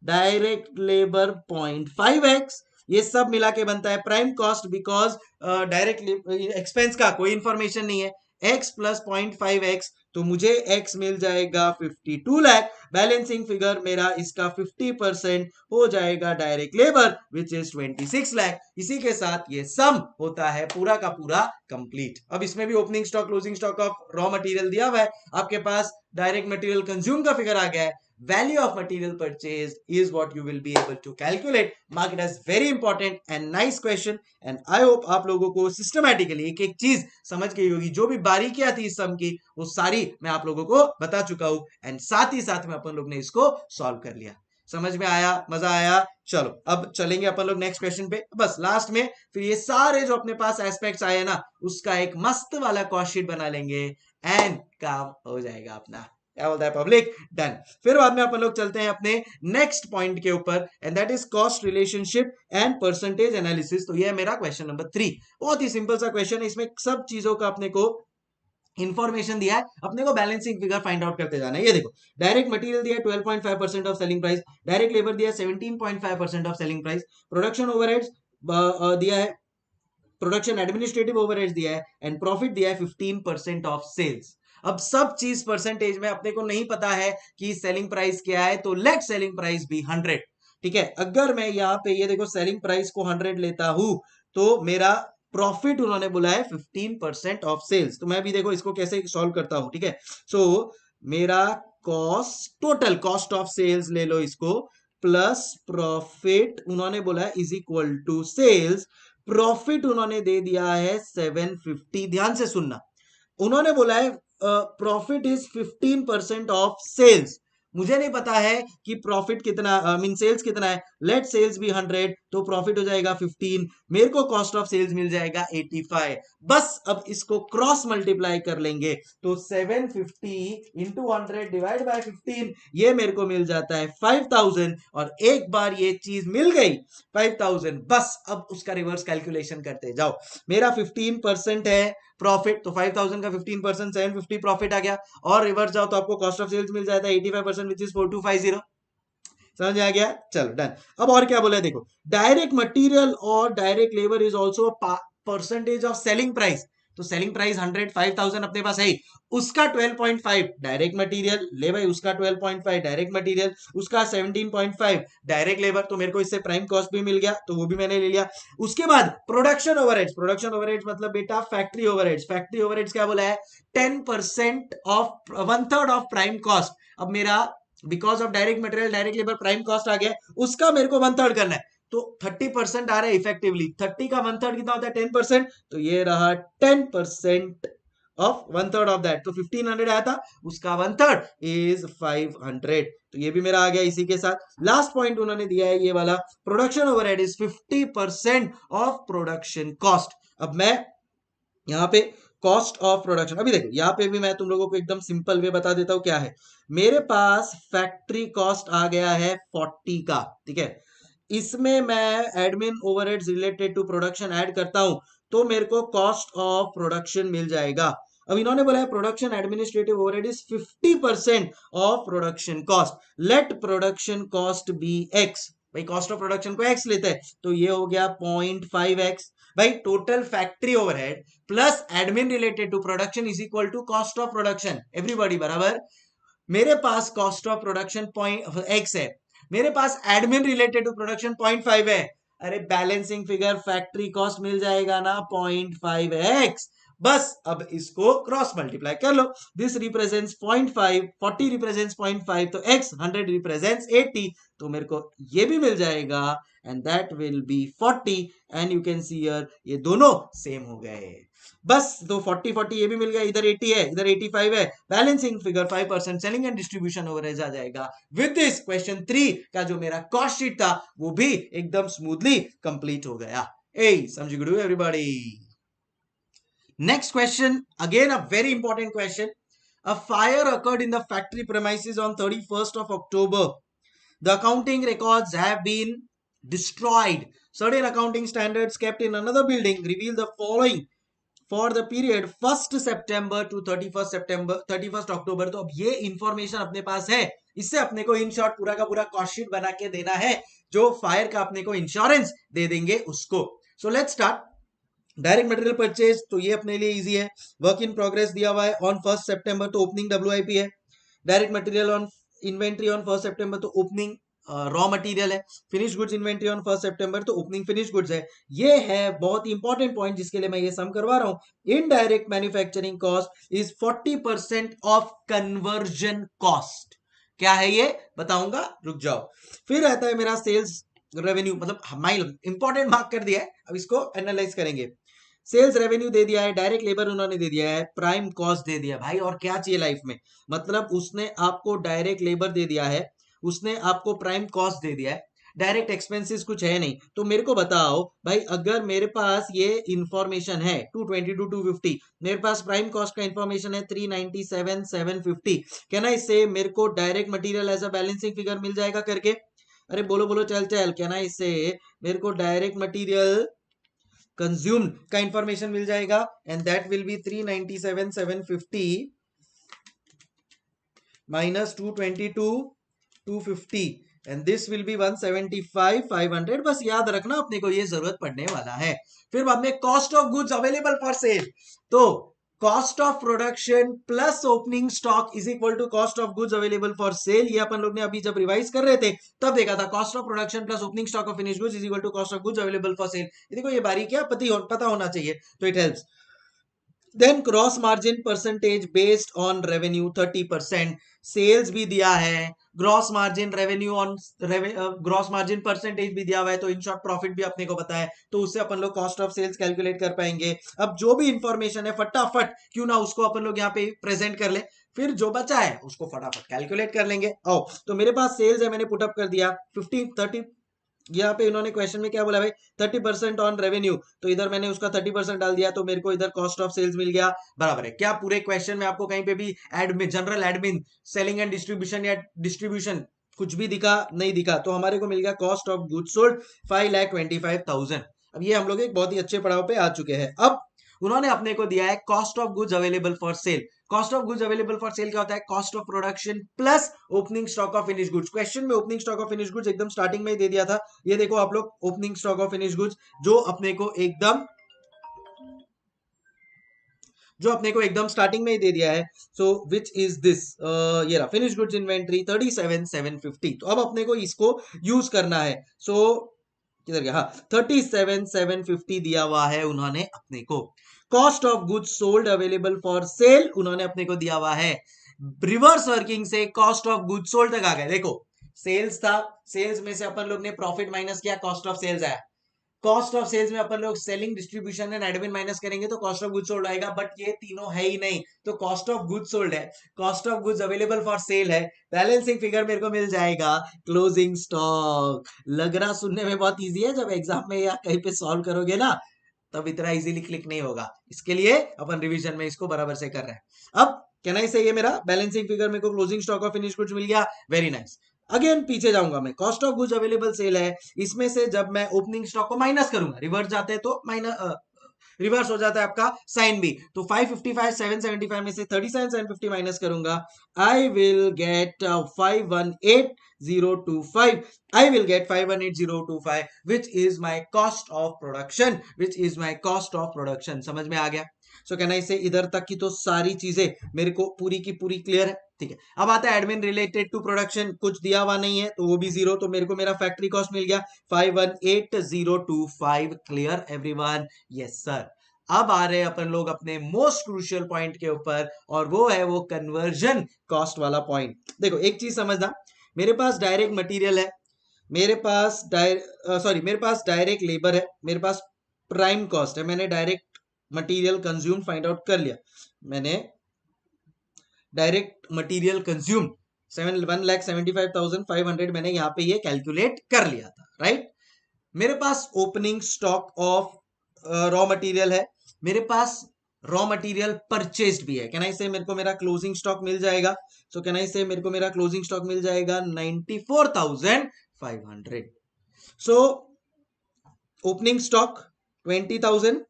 direct labour 0.5x, ये सब मिला के बनता है prime cost. Because direct expense का कोई इंफॉर्मेशन नहीं है, x प्लस 0.5x तो मुझे x मिल जाएगा 52 लाख। बैलेंसिंग फिगर मेरा इसका 50% हो जाएगा direct labour which is 26 lakh. इसी के साथ ये सम होता है पूरा का पूरा कंप्लीट। अब इसमें भी opening stock closing stock of raw material दिया हुआ है, आपके पास डायरेक्ट मटेरियल कंज्यूम का फिगर आ गया है, value of material purchased is what you will be able to calculate. Mark it as very important and nice question and I hope आप लोगों को systematically एक एक चीज समझ गई होगी, जो भी बारीकियां थी इस सम की वो सारी मैं आप लोगों को बता चुका हूं एंड साथ ही साथ में अपन लोग ने इसको सॉल्व कर लिया। समझ में आया, मजा आया? चलो अब चलेंगे अपन लोग नेक्स्ट क्वेश्चन पे, बस लास्ट में फिर ये सारे जो अपने पास एस्पेक्ट्स आए ना उसका एक मस्त वाला कॉस्ट शीट बना लेंगे एंड काम हो जाएगा अपना। क्या बोलता है पब्लिक? डन। फिर बाद में अपन लोग चलते हैं अपने नेक्स्ट पॉइंट के ऊपर and that is cost relationship and percentage analysis. तो ये है मेरा क्वेश्चन नंबर 3। बहुत ही सिंपल सा क्वेश्चन है, इसमें सब चीजों का अपने को इंफॉर्मेशन दिया है, अपने को बैलेंसिंग फिगर फाइंड आउट करते जाना है। ये देखो डायरेक्ट मटेरियल दिया है 12.5% of selling price, direct labour दिया है 17.5% of selling price, production overheads दिया है, प्रोडक्शन एडमिनिस्ट्रेटिव ओवरहेड्स दिया है एंड प्रॉफिट दिया है 15% ऑफ सेल्स। अब सब चीज परसेंटेज में अपने को नहीं पता है कि सेलिंग प्राइस क्या है, तो लेट सेलिंग प्राइस भी 100। ठीक है, अगर मैं यहाँ पे ये देखो सेलिंग प्राइस को 100 लेता हूं तो मेरा प्रॉफिट उन्होंने बोला है 15% ऑफ सेल्स। तो मैं भी देखो इसको कैसे सॉल्व करता हूं। ठीक है, सो मेरा cost, total cost of sales ले लो इसको, प्लस प्रॉफिट उन्होंने बोला है is equal to sales. Profit उन्होंने दे दिया है 750। ध्यान से सुनना, उन्होंने बोला है प्रॉफिट इज 15% ऑफ सेल्स। मुझे नहीं पता है कि प्रॉफिट कितना मीन सेल्स कितना है, लेट सेल्स भी 100 तो प्रॉफिट हो जाएगा 15, मेरे को कॉस्ट ऑफ सेल्स मिल जाएगा 85। बस अब इसको क्रॉस मल्टीप्लाई कर लेंगे तो 750 इंटू 100 डिवाइड बाय 15, ये मेरे को मिल जाता है 5000। और एक बार ये चीज मिल गई 5000, बस अब उसका रिवर्स कैलकुलेशन करते जाओ। मेरा 15% है प्रॉफिट, तो 5000 का 15% 750 प्रॉफिट आ गया, और रिवर्स जाओ तो आपको कॉस्ट ऑफ सेल्स मिल जाता है 85% विच इज 4250। समझ आ गया? चलो डन। अब और क्या बोला है देखो, डायरेक्ट मटेरियल और direct labour is also percentage of selling price. तो सेलिंग प्राइस 105,000 अपने पास है, उसका 12.5 डायरेक्ट मटेरियल ले भाई, उसका 12.5 डायरेक्ट मटेरियल, उसका 17.5 डायरेक्ट लेबर। तो मेरे को इससे प्राइम कॉस्ट भी मिल गया, तो वो भी मैंने ले लिया। उसके बाद प्रोडक्शन ओवरहेड्स, प्रोडक्शन ओवरहेड्स मतलब बेटा फैक्ट्री ओवरहेड्स। फैक्ट्री ओवरहेड्स क्या बोला है? 10% ऑफ 1/3 ऑफ प्राइम कॉस्ट। अब मेरा because of direct material direct labour prime cost आ गया, उसका मेरे को 1/3 करना है, तो 30% आ रहा है इफेक्टिवली। 30 का 1/3 कितना होता है? 10%। तो ये रहा 10% ऑफ 1/3 ऑफ दैट, तो 1500 आया था, उसका 1/3 इज 500। तो ये भी मेरा आ गया इसी के साथ। लास्ट पॉइंट उन्होंने दिया है ये वाला, production overhead is 50% of production cost. अब मैं यहाँ पे कॉस्ट ऑफ प्रोडक्शन, अभी देखो यहाँ पे भी मैं तुम लोगों को एकदम सिंपल वे बता देता हूँ क्या है। मेरे पास फैक्ट्री कॉस्ट आ गया है 40 का, ठीक है। इसमें मैं admin overheads related to production add करता हूं, तो मेरे को कॉस्ट ऑफ प्रोडक्शन मिल जाएगा। अब इन्होंने बोला है production administrative overhead is 50% of production cost, let production cost be x. भाई कॉस्ट ऑफ प्रोडक्शन को एक्स लेते हैं, तो ये हो गया 0.5x। भाई total factory overhead plus admin related to production is equal to cost of production, everybody बराबर। मेरे पास कॉस्ट ऑफ प्रोडक्शन x है, मेरे पास एडमिन रिलेटेड टू प्रोडक्शन 0.5 है। अरे बैलेंसिंग फिगर फैक्ट्री कॉस्ट मिल जाएगा ना 0.5x। बस अब इसको क्रॉस मल्टीप्लाई कर लो। दिस रिप्रेजेंट्स 0.5, 40 रिप्रेजेंट्स 0.5, तो x 100 रिप्रेजेंट्स 80, तो मेरे को ये भी मिल जाएगा and that will B 40। And you can see here ये दोनों सेम हो गए। बस तो 40 40 ये भी मिल गया, इधर 80 है इधर 85 है, balancing figure 5% selling and distribution overheads आ जाएगा। विद दिस क्वेश्चन 3 का जो मेरा कॉस्ट शीट था वो भी एकदम स्मूथली कंप्लीट हो गया। ए समझ गए everybody? Next question, again a very important question. A fire occurred in the factory premises on 31st of October. The accounting records have been destroyed. Certain accounting standards kept in another building reveal the following for the period 1st September to 31st October। तो अब ये information अपने पास है, इससे अपने को in short पूरा का पूरा कॉस्ट शीट बना के देना है, जो फायर का अपने को इंश्योरेंस दे देंगे उसको। So let's start. Direct material purchase, तो ये अपने लिए इजी है। वर्क इन प्रोग्रेस दिया हुआ है ऑन 1st September, तो ओपनिंग WIP है। Direct material on inventory on 1st September, तो ओपनिंग रॉ मटेरियल है। Finish goods inventory on 1st September, तो ओपनिंग फिनिश गुड्स है। ये है बहुत इंपॉर्टेंट पॉइंट जिसके लिए मैं ये सम करवा रहा हूं। Indirect manufacturing cost is 40% of conversion cost. क्या है ये बताऊंगा, रुक जाओ। फिर रहता है मेरा सेल्स रेवेन्यू, मतलब माइल इंपॉर्टेंट मार्क कर दिया है, अब इसको एनालाइज करेंगे। सेल्स रेवेन्यू दे दिया है, डायरेक्ट लेबर उन्होंने दे दिया है, प्राइम कॉस्ट दे दिया भाई, और क्या चाहिए लाइफ में? मतलब उसने आपको डायरेक्ट लेबर दे दिया है, उसने आपको प्राइम कॉस्ट दे दिया है, डायरेक्ट एक्सपेंसेस कुछ है नहीं। तो मेरे को बताओ भाई, अगर मेरे पास ये इंफॉर्मेशन है 220 to 250, मेरे पास प्राइम कॉस्ट का इंफॉर्मेशन है 397 750, कहना इससे मेरे को direct material as a balancing figure मिल जाएगा करके? अरे बोलो बोलो चल चल, कहना इससे मेरे को डायरेक्ट मटेरियल कंज्यूम्ड का इंफॉर्मेशन मिल जाएगा, and that will B 397 750 minus 222 250, and this will be 175 500। बस याद रखना अपने को ये जरूरत पड़ने वाला है। फिर बाद में cost of goods available for sale, तो cost of production plus opening stock is equal to cost of goods available for sale. ये अपन लोग ने अभी जब रिवाइज कर रहे थे तब देखा था, cost of production plus opening stock of finish goods is equal to cost of goods available for sale. देखो ये बारीक है, पता होना चाहिए, तो it helps. Then cross margin percentage based on revenue 30%, sales भी दिया है, gross margin revenue on gross margin percentage भी दिया हुआ है, तो इन शॉर्ट प्रॉफिट भी अपने को पता है, तो उससे अपन लोग कॉस्ट ऑफ सेल्स कैलकुलेट कर पाएंगे। अब जो भी इंफॉर्मेशन है फटाफट क्यों ना उसको अपन लोग यहाँ पे प्रेजेंट कर ले, फिर जो बचा है उसको फटाफट कैलकुलेट कर लेंगे। आओ, तो मेरे पास सेल्स है, मैंने पुटअप कर दिया 15 30, यहाँ पे इन्होंने क्वेश्चन में क्या बोला भाई 30% ऑन रेवेन्यू, तो इधर मैंने उसका 30% डाल दिया, तो मेरे को इधर कॉस्ट ऑफ सेल्स मिल गया, बराबर है। क्या पूरे क्वेश्चन में आपको कहीं पे भी admin general admin selling and distribution या डिस्ट्रीब्यूशन कुछ भी दिखा? नहीं दिखा, तो हमारे को मिल गया कॉस्ट ऑफ गुड्स सोल्ड 5,25,000। अब ये हम लोग एक बहुत ही अच्छे पड़ाव पे आ चुके हैं। अब उन्होंने अपने को दिया है cost of goods available for sale, cost of goods available for sale क्या होता है? Cost of production plus opening stock of finish goods. Question में opening stock of finish goods एकदम स्टार्टिंग में ही दे दिया था। ये देखो आप लोग, opening stock of finish goods जो अपने को एकदम स्टार्टिंग में ही दे दिया है। सो विच इज दिस, ये रहा फिनिश गुड्स इन्वेंट्री 37,750। तो अब अपने को इसको यूज करना है। सो किधर गया? हाँ, 37,750 दिया हुआ है उन्होंने अपने को। Cost of goods sold available for cell उन्होंने अपने को दिया हुआ है। रिवर्स वर्किंग से कॉस्ट ऑफ गुड्स सोल्ड तक आ गए। देखो, सेल्स था, सेल्स में से अपन लोग ने प्रॉफिट माइनस किया, कॉस्ट ऑफ सेल्स आया। कॉस्ट ऑफ सेल्स में अपन लोग selling, distribution and admin minus करेंगे तो कॉस्ट ऑफ गुड्स सोल्ड आएगा, बट ये तीनों है ही नहीं, तो कॉस्ट ऑफ गुड्स सोल्ड है, cost of goods available for cell है, बैलेंसिंग फिगर मेरे को मिल जाएगा क्लोजिंग स्टॉक। लग रहा सुनने में बहुत इजी है, जब एग्जाम में या कहीं पे सॉल्व करोगे ना तब इतना इजीली क्लिक नहीं होगा। इसके लिए अपन रिवीजन में इसको बराबर से कर रहे हैं। अब कहना ही सही है मेरा, बैलेंसिंग फिगर मेरे को closing stock of finish goods मिल गया, वेरी नाइस। अगेन पीछे जाऊंगा मैं, cost of goods available sale है, इसमें से जब मैं ओपनिंग स्टॉक को माइनस करूंगा, रिवर्स जाते हैं तो माइनस, रिवर्स हो जाता है आपका साइन भी, तो 555 775 में से 37,750 माइनस करूंगा, I will gate 518,025, I will get 518,025 which is my cost of production, which is my cost of production। समझ में आ गया? सो कहना इसे इधर तक की तो सारी चीजें मेरे को पूरी की पूरी क्लियर है, ठीक है। अब आता है एडमिन रिलेटेड टू प्रोडक्शन, कुछ दिया हुआ नहीं है तो वो भी जीरो, तो मेरे को मेरा फैक्ट्री कॉस्ट मिल गया 518,025। Clear everyone? Yes sir. अब आ रहे हैं अपन लोग अपने मोस्ट क्रूशियल पॉइंट के ऊपर, और वो है वो कन्वर्जन कॉस्ट वाला पॉइंट। देखो एक चीज समझना, मेरे पास डायरेक्ट मटेरियल है, मेरे पास मेरे पास डायरेक्ट लेबर है, मेरे पास प्राइम कॉस्ट है, मैंने direct material consume find out कर लिया, मैंने डायरेक्ट मटेरियल कंज्यूम 1,75,500 मैंने यहाँ पे ये कैलकुलेट कर लिया था, राइट। मेरे पास opening stock of raw material है, मेरे पास रॉ मटेरियल परचेस्ड भी है, कहना इसे मेरे को मेरा क्लोजिंग स्टॉक मिल जाएगा। सो कहना इसे मेरे को मेरा क्लोजिंग स्टॉक मिल जाएगा 94,500। सो ओपनिंग स्टॉक 20,000,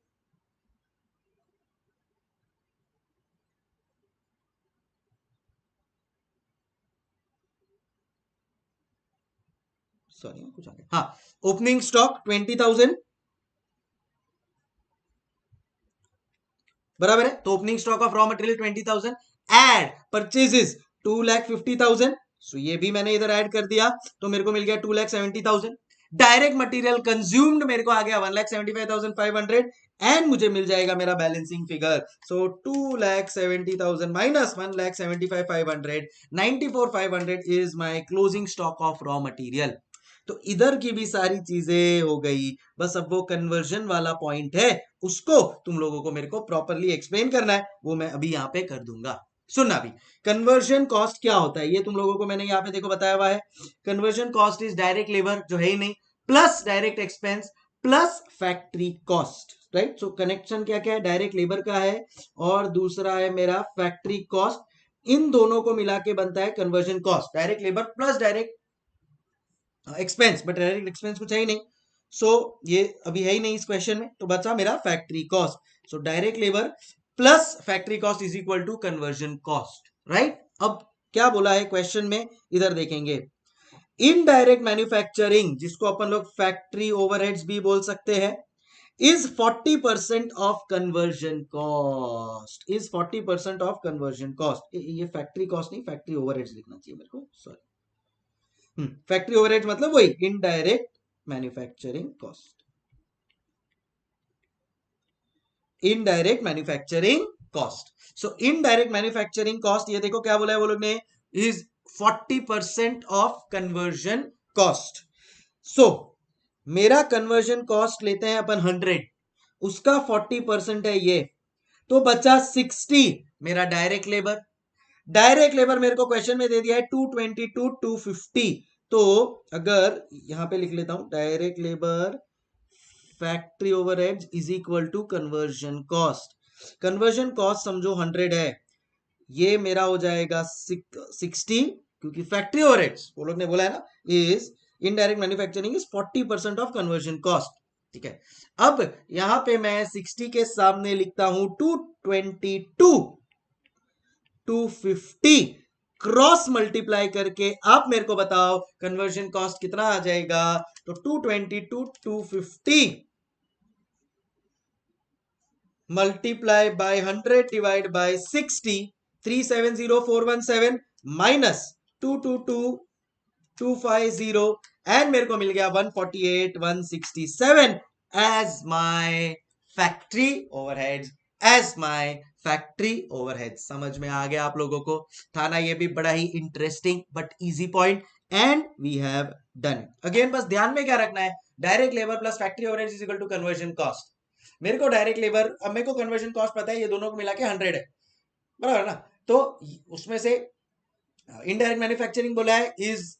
सॉरी कुछ आ गया, हाँ, ओपनिंग स्टॉक 20,000 बराबर है, तो opening stock of raw material 20,000 add purchases 2,50,000। So ये भी मैंने इधर ऐड कर दिया, तो मेरे को मिल गया 2,70,000। डायरेक्ट मटेरियल कंज्यूम्ड मेरे को आ गया 1,75,500 एंड मुझे मिल जाएगा मेरा balancing figure. So 2,70,000 minus 1,75,500, 94,500 is my closing stock of raw material. तो इधर की भी सारी चीजें हो गई, बस अब वो कन्वर्जन वाला पॉइंट है, उसको तुम लोगों को मेरे को प्रॉपरली एक्सप्लेन करना है, वो मैं अभी यहाँ पे कर दूंगा। सुनना भी, कन्वर्जन कॉस्ट क्या होता है ये तुम लोगों को मैंने यहाँ पे देखो बताया हुआ है। Conversion cost is direct labour जो है ही नहीं, plus direct expense plus factory cost, right. So connection क्या क्या है, डायरेक्ट लेबर का है और दूसरा है मेरा फैक्ट्री कॉस्ट, इन दोनों को मिला के बनता है conversion cost, direct labour plus direct expense, but direct expense कुछ है ही नहीं, सो ये अभी है ही नहीं इस क्वेश्चन में, तो बचा मेरा factory cost. So direct labour plus factory cost is equal to conversion cost, right. अब क्या बोला है क्वेश्चन में, इधर देखेंगे, इनडायरेक्ट मैन्युफैक्चरिंग जिसको अपन लोग फैक्ट्री ओवरहेड्स भी बोल सकते हैं, is 40% of conversion cost, is 40% of conversion cost. ये फैक्ट्री कॉस्ट नहीं, फैक्ट्री ओवरहेड्स लिखना चाहिए मेरे को, सॉरी। फैक्ट्री ओवरहेड मतलब वही indirect manufacturing cost, indirect manufacturing cost. सो इनडायरेक्ट मैन्युफैक्चरिंग कॉस्ट, ये देखो क्या बोला है वो लोग ने, इज 40% ऑफ कन्वर्जन कॉस्ट। सो मेरा कन्वर्जन कॉस्ट लेते हैं अपन 100, उसका 40% है ये, तो बचा 60 मेरा डायरेक्ट लेबर। डायरेक्ट लेबर मेरे को क्वेश्चन में दे दिया है 220 to 250, तो अगर यहां पे लिख लेता हूं direct labour factory overheads is equal to conversion cost. Conversion cost समझो 100 है, ये मेरा हो जाएगा 60, क्योंकि फैक्ट्री ओवरहेड्स वो लोग ने बोला है ना, is indirect manufacturing is 40% of conversion cost, ठीक है। अब यहां पे मैं 60 के सामने लिखता हूं 222, 250 क्रॉस मल्टीप्लाई करके आप मेरे को बताओ कन्वर्जन कॉस्ट कितना आ जाएगा। तो 220 to 250 multiply by 100 divide by 60, 370417 minus 222250 and मेरे को मिल गया 148,167 as my factory overheads, as my factory overheads. समझ में आ गया आप लोगों को? था ना ये भी बड़ा ही interesting but easy point, and we have done it. Again बस ध्यान में क्या रखना है, direct labour plus factory overheads is equal to conversion cost. मेरे को डायरेक्ट लेबर, अब मेरे को कन्वर्जन कॉस्ट पता है, ये दोनों को मिला के 100 है, बराबर ना। तो उसमें से इनडायरेक्ट मैन्युफैक्चरिंग बोला है इज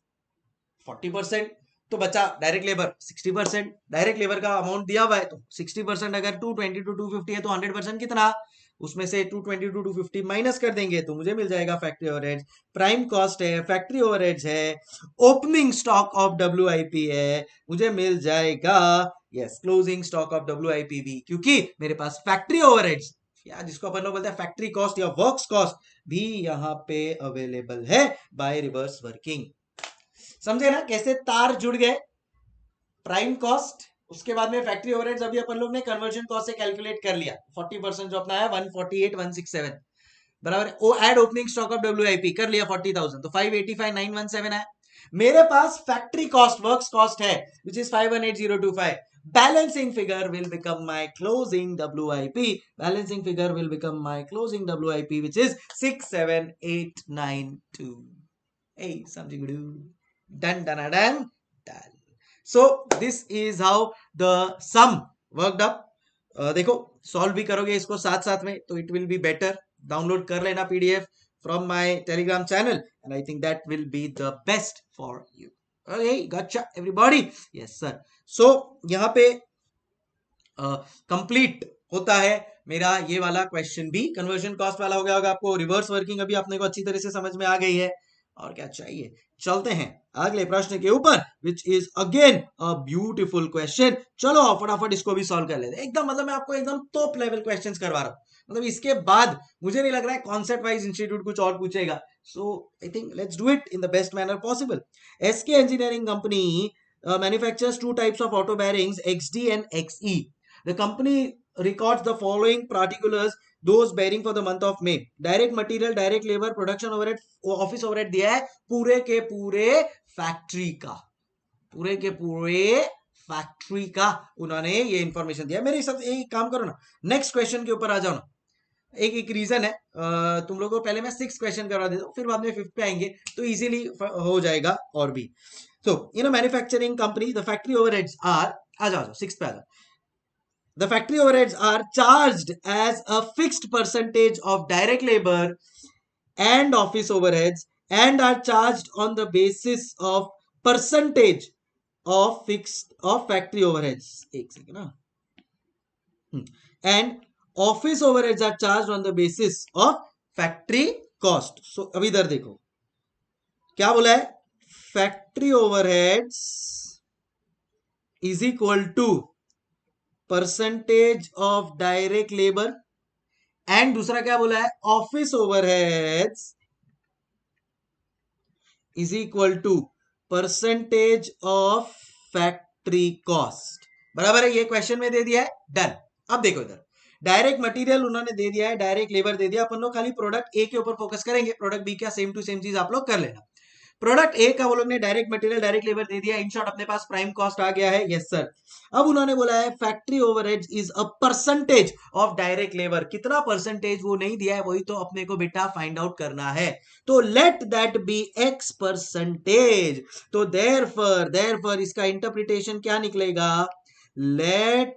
40%, तो बचा डायरेक्ट लेबर 60%। डायरेक्ट लेबर का अमाउंट दिया हुआ है तो 60%, अगर 220 टू 250 है तो 100% कितना, उसमें से 220 टू 250 माइनस कर देंगे तो मुझे मिल जाएगा फैक्ट्री ओवरहेड्स। प्राइम कॉस्ट है, फैक्ट्री ओवरहेड्स है, ओपनिंग स्टॉक ऑफ डब्ल्यूआईपी है, मुझे मिल जाएगा yes closing stock of WIP भी, क्योंकि मेरे पास फैक्ट्री ओवरहेड्स या जिसको अपन लोग बोलते हैं फैक्ट्री कॉस्ट या वर्क्स कॉस्ट भी यहाँ पे अवेलेबल है बाय रिवर्स वर्किंग। समझे ना कैसे तार जुड़ गए? प्राइम कॉस्ट, उसके बाद में फैक्ट्री ओवरहेड्स, अभी अपन लोग ने कन्वर्जन कॉस्ट से कैलकुलेट कर लिया, 40% जो अपना है 148,167 बराबर है। वो add opening stock of WIP कर लिया 40,000, तो 585,917 है। मेरे पास फैक्ट्री कॉस्ट वर्क्स कॉस्ट है which is 518,025। Balancing figure will become my closing WIP. Balancing figure will become my closing WIP, which is 67892. Hey, something to do. Done, done, done, done. So this is how the sum worked up. देखो solve भी करोगे इसको साथ साथ में तो it will be better. Download कर लेना PDF from my Telegram channel and I think that will be the best for you. Okay gotcha everybody? Yes sir. So यहाँ पे कंप्लीट होता है मेरा ये वाला क्वेश्चन भी, कन्वर्जन कॉस्ट वाला हो गया होगा आपको। रिवर्स वर्किंग अभी आपने को अच्छी तरह से समझ में आ गई है, और क्या चाहिए। चलते हैं अगले प्रश्न के ऊपर which is again a beautiful question. चलो फटाफट इसको भी सॉल्व कर लेते हैं एकदम, मतलब मैं आपको एकदम टॉप लेवल क्वेश्चंस करवा रहा हूँ, मतलब इसके बाद मुझे नहीं लग रहा है कॉन्सेप्ट वाइज इंस्टीट्यूट कुछ और पूछेगा। So I think let's do it in the best manner possible. SK engineering company manufactures two types of auto bearings, XD and XE. The company records the following particulars, those bearing for the month of May. Direct material, direct labor, production overhead, office overhead दिया है पूरे के पूरे factory का, पूरे के पूरे factory का उन्होंने ये इंफॉर्मेशन दिया। मेरे हिसाब से एक काम करो ना, नेक्स्ट क्वेश्चन के ऊपर आ जाओ ना। एक एक रीजन है, तुम लोगों को पहले मैं 6 क्वेश्चन करवा देता हूँ, फिर बाद में 5th पे आएंगे तो इजीली हो जाएगा और भी। So, in a manufacturing company, the factory overheads are, आ जाओ 6th पे आ जाओ। The factory overheads are charged as a fixed percentage of direct labor and office overheads and are charged on the basis of percentage of fixed of factory overheads. एक second ना। And office overheads are charged on the basis of factory cost. So अब इधर देखो क्या बोला है, factory overheads is equal to percentage of direct labour, and दूसरा क्या बोला है, office overheads is equal to percentage of factory cost. बराबर है, ये क्वेश्चन में दे दिया है, डन। अब देखो इधर डायरेक्ट मटेरियल उन्होंने दे दिया है, डायरेक्ट लेबर दे दिया, अपन लोग खाली प्रोडक्ट ए के ऊपर फोकस करेंगे, प्रोडक्ट बी का सेम टू सेम चीज आप लोग कर लेना। प्रोडक्ट ए का वो लोग ने डायरेक्ट मटेरियल डायरेक्ट लेबर दे दिया, इन शॉर्ट अपने पास प्राइम कॉस्ट आ गया है, यस सर। अब उन्होंने बोला है factory overheads is a percentage of direct labour, कितना परसेंटेज वो नहीं दिया है, वही तो अपने को बेटा फाइंड आउट करना है। तो let that be x percentage, तो देयरफॉर इसका इंटरप्रिटेशन क्या निकलेगा, let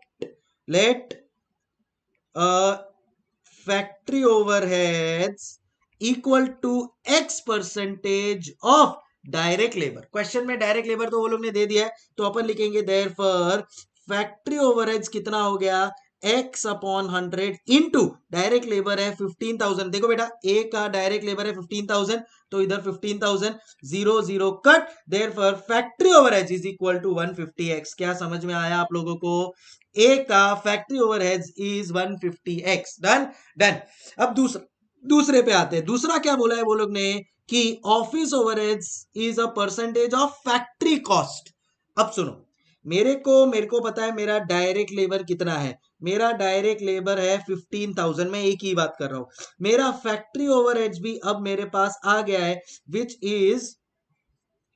factory overheads equal to x percentage of direct labour. Question में डायरेक्ट लेबर तो वो लोग ने दे दिया है, तो अपन लिखेंगे देयरफॉर फैक्ट्री ओवरहेड्स कितना हो गया, x upon 100 into direct labour है 15,000। देखो बेटा ए का डायरेक्ट लेबर है 15,000, तो इधर 15,000 0 0 cut, therefore factory overheads is equal to 150x। क्या समझ में आया आप लोगों को? ए का factory overheads is 150x। Done done. अब दूसरा दूसरे पे आते हैं। दूसरा क्या बोला है वो लोग ने कि office overheads is a percentage of factory cost. अब सुनो, मेरे को पता है मेरा डायरेक्ट लेबर कितना है। मेरा डायरेक्ट लेबर है 15,000। मैं एक ही बात कर रहा हूं। मेरा फैक्ट्री ओवरहेड्स भी अब मेरे पास आ गया है, विच इज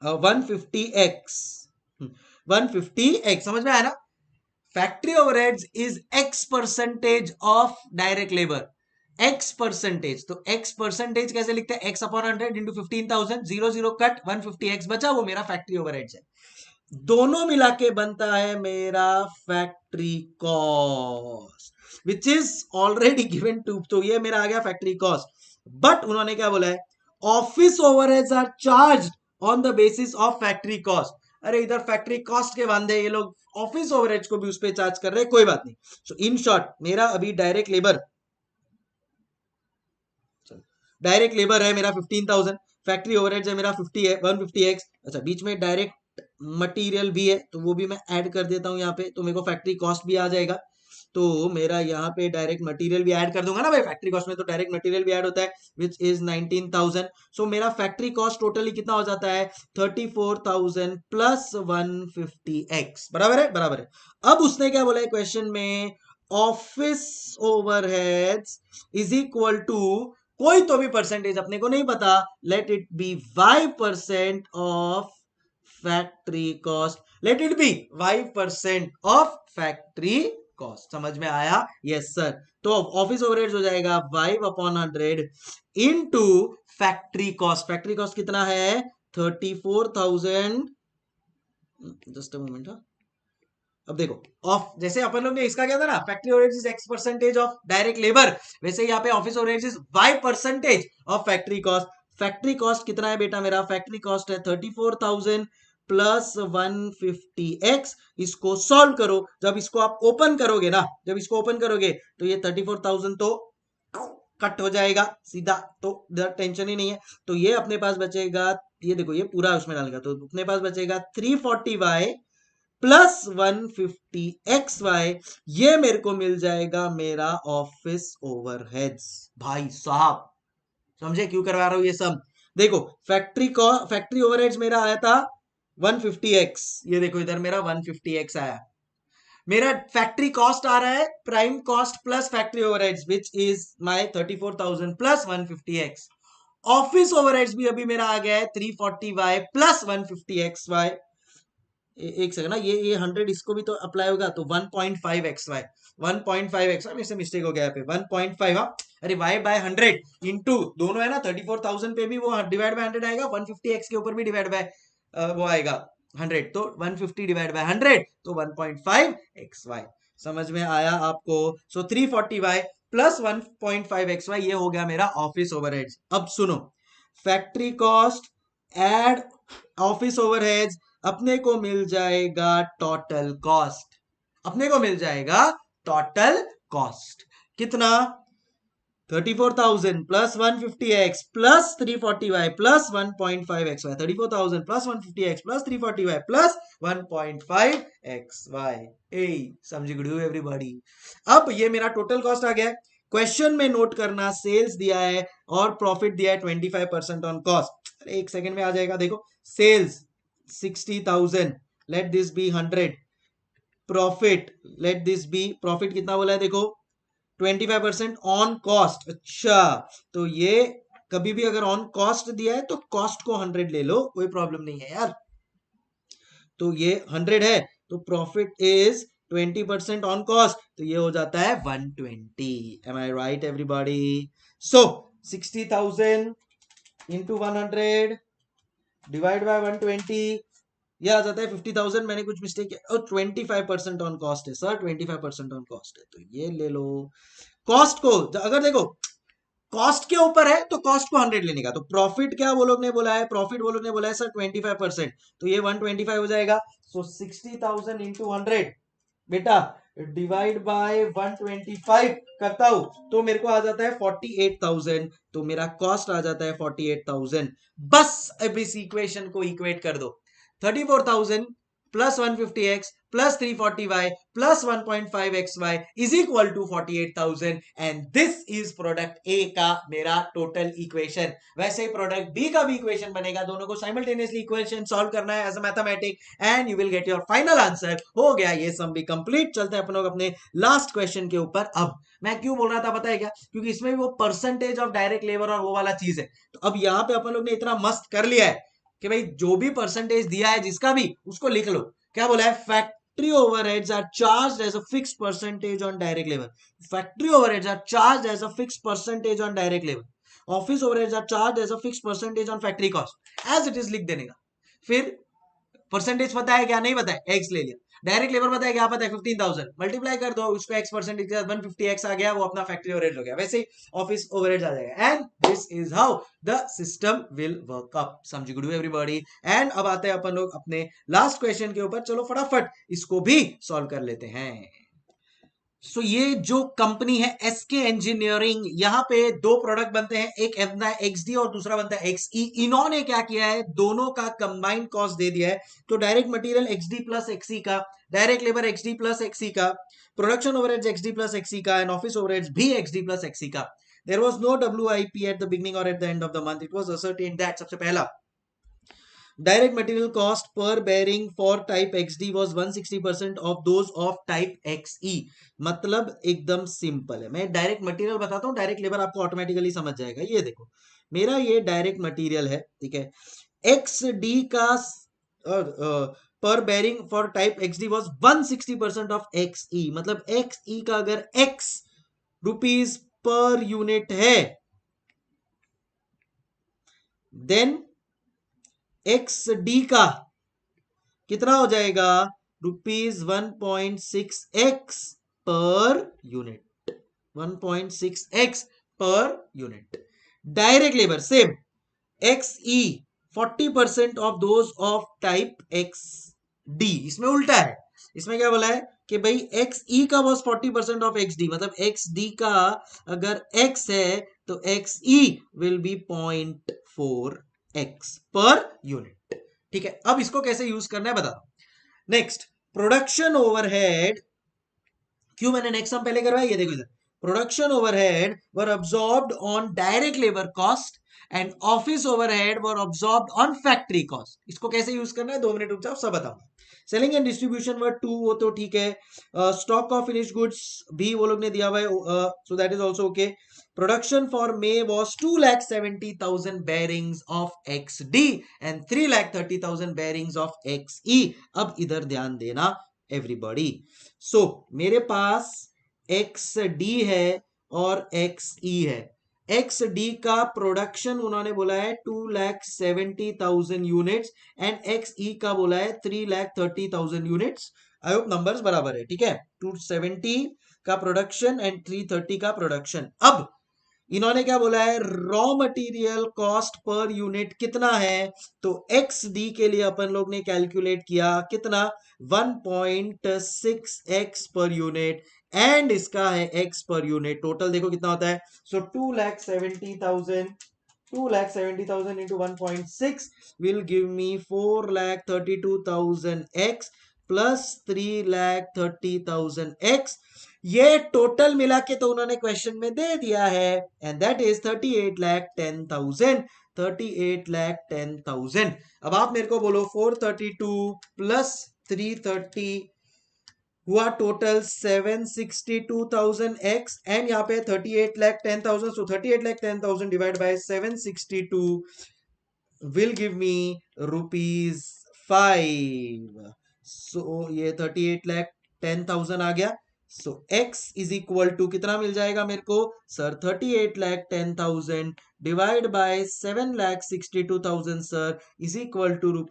150x। 150x समझ में आया ना। Factory overheads is x percentage of direct labour. x percentage, तो x परसेंटेज कैसे लिखते हैं? x upon 100 into 15,000, 0 0 cut, 150x बचा, वो मेरा फैक्ट्री ओवरहेड्स है। दोनों मिला के बनता है मेरा factory cost, which is already given to. तो ये मेरा आ गया फैक्ट्री कॉस्ट। बट उन्होंने क्या बोला है? Office overheads are charge on the basis of factory cost. अरे इधर फैक्ट्री कॉस्ट के बांधे ये लोग ऑफिस ओवरहेड्स को भी उस पर चार्ज कर रहे हैं। कोई बात नहीं। सो इन शॉर्ट मेरा अभी डायरेक्ट लेबर है मेरा 15,000, फैक्ट्री ओवरहेड्स है मेरा 50 है 150x। अच्छा, बीच में डायरेक्ट मटेरियल भी है तो वो भी मैं ऐड कर देता हूँ यहाँ पे, तो मेरे को फैक्ट्री कॉस्ट भी आ जाएगा। तो मेरा यहाँ पे डायरेक्ट मटेरियल भी ऐड कर दूंगा ना भाई, फैक्ट्री कॉस्ट में तो डायरेक्ट मटेरियल भी ऐड होता है, विच इज 19,000। सो मेरा फैक्ट्री कॉस्ट टोटली कितना हो जाता है? 34,000 प्लस 150x। बराबर है? बराबर है। अब उसने क्या बोला है क्वेश्चन में? Office overheads is equal to कोई तो भी परसेंटेज, अपने को नहीं पता, let it be y% of factory cost. Let it be y% of factory cost. समझ में आया? Yes sir. तो ऑफिस ओवरहेड्स हो जाएगा y/100 into factory cost. Factory cost कितना है? 34,000। Just a moment. अब देखो, ऑफ जैसे अपन लोग ने इसका क्या था ना, factory overheads is x percentage of direct labour, वैसे यहाँ पे office overheads is y percentage of factory cost. Factory cost कितना है बेटा? मेरा फैक्ट्री कॉस्ट है 34,000 प्लस 150x। इसको सॉल्व करो। जब इसको आप ओपन करोगे ना, जब इसको ओपन करोगे तो ये 34,000 तो कट हो जाएगा सीधा, तो टेंशन ही नहीं है। तो ये अपने पास बचेगा, ये देखो ये पूरा उसमें डालेगा तो अपने पास बचेगा 340y प्लस 150xy। ये मेरे को मिल जाएगा मेरा ऑफिस ओवरहेड्स। भाई साहब समझे क्यों करवा रहा हूं ये सब? देखो, फैक्ट्री ओवरहेड्स मेरा आया था 150x। ये देखो इधर मेरा 150x आया। मेरा फैक्ट्री कॉस्ट आ रहा है prime cost plus factory overheads, which is my 34,000 plus 150x। Office overheads भी अभी मेरा आ गया है 340y प्लस 150xy। एक सेकंड ना, ये 100 इसको भी तो अप्लाई होगा, तो 1.5xy। 1.5xy मेरे से मिस्टेक हो गया यहाँ पे 1.5। हाँ, अरे y बाय 100 इंटू दोनों है ना, 34,000 पे भी वो डिवाइड बाय 100 आएगा, 150x के ऊपर भी डिवाइड बाय वो आएगा 100, तो 150 डिवाइड बाय 100 तो 1.5xy। समझ में आया आपको? सो 340y प्लस 1.5xy ये हो गया मेरा ऑफिस ओवरहेड्स। अब सुनो, factory cost add office overheads, अपने को मिल जाएगा टोटल कॉस्ट। अपने को मिल जाएगा टोटल कॉस्ट कितना? 34,000 plus 150x plus 340y plus 1.5xy। 34,000 plus 150x plus 340y plus 1.5xy। ए समझ गए एवरीबॉडी? अब ये मेरा टोटल कॉस्ट आ गया है। क्वेश्चन में नोट करना, सेल्स दिया है और प्रॉफिट दिया है 25% ऑन कॉस्ट। एक सेकंड में आ जाएगा। देखो, sales 60,000, let this be 100। Profit, let this be, profit कितना बोला है? देखो 25% ऑन कॉस्ट। अच्छा, तो ये कभी भी अगर ऑन कॉस्ट दिया है तो कॉस्ट को 100 ले लो, कोई प्रॉब्लम नहीं है यार। तो ये 100 है तो प्रॉफिट इज 20% ऑन कॉस्ट, तो ये हो जाता है 120। Am I right everybody? So 60,000 into 100 divide by 120, ये आ जाता है 50,000। मैंने कुछ मिस्टेक किया, और 25% ऑन कॉस्ट है सर, 25% ऑन कॉस्ट है, तो ये ले लो। कॉस्ट को अगर देखो कॉस्ट के ऊपर है तो कॉस्ट को 100 लेने का, तो प्रॉफिट क्या वो लोग ने बोला है? प्रॉफिट वो लोग ने बोला है सर 25%, तो ये 125 हो जाएगा। सो 60,000 इंटू 100 बेटा डिवाइड बाय 125 करता हूं तो मेरे को आ जाता है 48,000, तो मेरा कॉस्ट आ जाता है 48,000। बस अब इस इक्वेशन को इक्वेट कर दो। 34,000 plus 150x plus 340y plus 1.5xy is equal to 48,000 and this is product A का मेरा टोटल इक्वेशन। वैसे ही प्रोडक्ट बी का भी इक्वेशन बनेगा, दोनों को साइमल्टेनियसली इक्वेशन सॉल्व करना है as a mathematic and you will get your final answer. हो गया ये सम भी कंप्लीट। चलते हैं अपन लोग अपने लास्ट क्वेश्चन के ऊपर। अब मैं क्यों बोल रहा था पता है क्या, क्योंकि इसमें भी वो परसेंटेज ऑफ डायरेक्ट लेबर और वो वाला चीज है। तो अब यहाँ पे अपन लोग ने इतना मस्त कर लिया है कि भाई जो भी परसेंटेज दिया है जिसका भी, उसको लिख लो। क्या बोला है, factory overheads are charged as a fixed percentage on direct labor. Factory overheads are charged as a fixed percentage on direct labor. Office overheads are charged as a fixed percentage on factory cost. As it is लिख देने का। फिर percentage पता है क्या, नहीं पता है, एक्स ले लिया। डायरेक्ट लेबर पता है क्या, पता है 15,000 मल्टीप्लाई कर दो उसको एक्स परसेंटेज के साथ, 150x आ गया, वो अपना फैक्ट्री ओवरहेड हो गया। वैसे ही ऑफिस ओवरहेड आ जाएगा and this is how the system will work up. समझ गुड एवरीबॉडी। एंड अब आते हैं अपन लोग अपने लास्ट क्वेश्चन के ऊपर। चलो फटाफट इसको भी सॉल्व कर लेते हैं। सो ये जो कंपनी है एसके इंजीनियरिंग, यहाँ पे दो प्रोडक्ट बनते हैं, एक बनता है एक्सडी और दूसरा बनता है एक्सई। इन्होंने क्या किया है, दोनों का कंबाइंड कॉस्ट दे दिया है। तो direct material XD plus XE का, direct labour XD plus XE का, production overheads XD plus XE का एंड ऑफिस ओवरहेड्स भी एक्सडी प्लस एक्सई का। There was no WIP at the beginning और at the end of the month, it was ascertained that. सबसे पहला direct material cost per bearing for type XD was 160% of those of type XE। मतलब एकदम simple है। मैं direct material बताता हूँ, direct labour आपको ऑटोमेटिकली समझ जाएगा। ये देखो मेरा ये डायरेक्ट मटेरियल है, ठीक है। XD का पर bearing for type XD was 160% of XE। मतलब XE का अगर X रुपीज पर यूनिट है, देन XD का कितना हो जाएगा, ₹1.6x per unit, 1.6x per unit. Direct labour same, XE 40% of those of type XD। इसमें उल्टा है, इसमें क्या बोला है कि भाई XE का was 40% ऑफ XD। मतलब XD का अगर X है तो XE will be 0.4x per unit. ठीक है, अब इसको कैसे यूज करना है बता दो। Next, production overhead. क्यों मैंने नेक्स्ट सम पहले करवाया, ये देखो इधर, production overhead were absorbed on direct labour cost and office overhead were absorbed on factory cost. इसको कैसे यूज करना है, 2 मिनट रुक जाओ, सब बताऊंगा। सेलिंग एंड डिस्ट्रीब्यूशन वर 2, वो तो ठीक है। स्टॉक ऑफ फिनिश्ड गुड्स भी वो लोग ने दिया हुआ है, so that is also okay. Production for may was 2,70,000 bearings of XD and 3,30,000 bearings of XE। अब इधर ध्यान देना एवरीबॉडी। सो मेरे पास XD है और XE है। XD का प्रोडक्शन उन्होंने बोला है 2,70,000 यूनिट्स एंड XE का बोला है 3,30,000 यूनिट्स। आई होप नंबर्स बराबर है, ठीक है। 270 का प्रोडक्शन एंड 330 का प्रोडक्शन। अब इन्होंने क्या बोला है, raw material cost per unit कितना है, तो XD के लिए अपन लोग ने कैलकुलेट किया कितना, 1.6x पर यूनिट एंड इसका है x पर यूनिट। टोटल देखो कितना होता है, सो 2,70,000 into 1.6 will give me 4,32,000 x plus 3,30,000 x। ये टोटल मिला के तो उन्होंने क्वेश्चन में दे दिया है एंड दैट इज 38,10,000, 38,10,000। अब आप मेरे को बोलो 432 प्लस 330 हुआ टोटल 762,000 x एंड यहाँ पे 38,10,000, so 38,10,000 divide by 762 will give me ₹5। So ये 38,10,000 आ गया। So x is equal to कितना मिल जाएगा मेरे को sir, 38,10,000 divide by 7,62,000 sir is equal to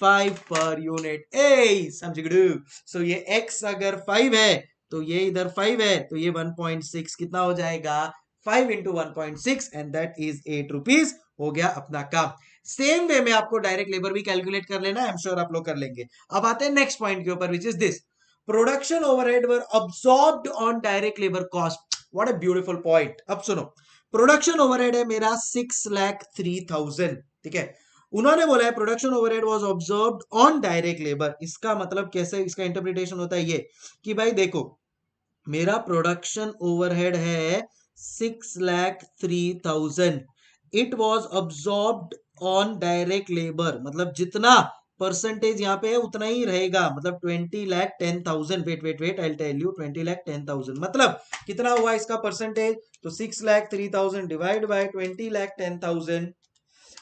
₹5 per unit. ए समझ गए। सो ये x अगर 5 है तो ये इधर 5 है, तो ये 1.6 कितना हो जाएगा, 5 into 1.6 एंड दैट इज ₹8। हो गया अपना काम। सेम वे में आपको डायरेक्ट लेबर भी कैलकुलेट कर लेना है, आई एम श्योर आप लोग कर लेंगे। अब आते हैं नेक्स्ट पॉइंट के ऊपर, which is this, production overhead were absorbed on direct labour cost. What a beautiful point. अब सुनो, प्रोडक्शन ओवरहेड है मेरा 6,03,000, ठीक है। उन्होंने बोला है production overhead was observed on direct labour. इसका मतलब कैसे, इसका इंटरप्रिटेशन होता है ये कि भाई देखो, मेरा प्रोडक्शन ओवरहेड है 6,03,000, it was absorbed on direct labour, मतलब जितना परसेंटेज यहाँ पे है उतना ही रहेगा, मतलब 20,10,000। Wait wait wait, I tell you, 20,10,000 मतलब कितना हुआ इसका परसेंटेज, तो 6,03,000 divide by 20,10,000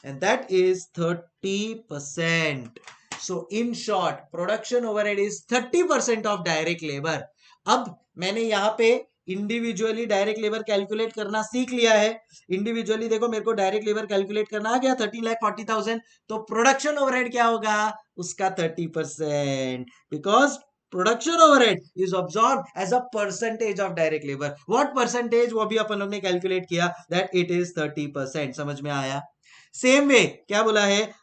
and that is 30%. So in short, production overhead is 30% of direct labor. अब मैंने यहाँ पे इंडिविजुअली डायरेक्ट लेबर कैलकुलेट करना सीख लिया है। इंडिविजुअली देखो, मेरे को डायरेक्ट लेबर कैलकुलेट करना आ गया 13,40,000, तो प्रोडक्शन ओवरहेड क्या होगा उसका 30%, because production overhead is absorb as a percentage of direct labour. What percentage, वो भी अपन लोग ने कैलकुलेट किया, दैट इट इज 30%। समझ में आया? सेम वे क्या बोला है,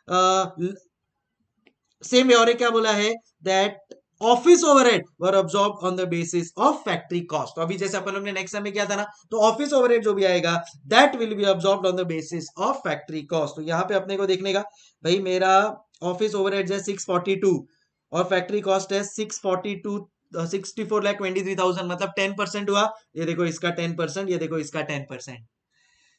सेम वे और क्या बोला है, that office overhead were absorb on the basis of factory cost. तो अभी जैसे अपन लोग ने नेक्स्ट में किया था ना, तो ऑफिस ओवरहेड जो भी आएगा that will B absorbed on the basis of factory cost. तो यहाँ पे अपने को देखने का, भाई मेरा ऑफिस ओवरहेड है 642 और फैक्ट्री कॉस्ट है 642 64,23,000, मतलब 10% हुआ। ये देखो इसका 10%, ये देखो इसका 10%।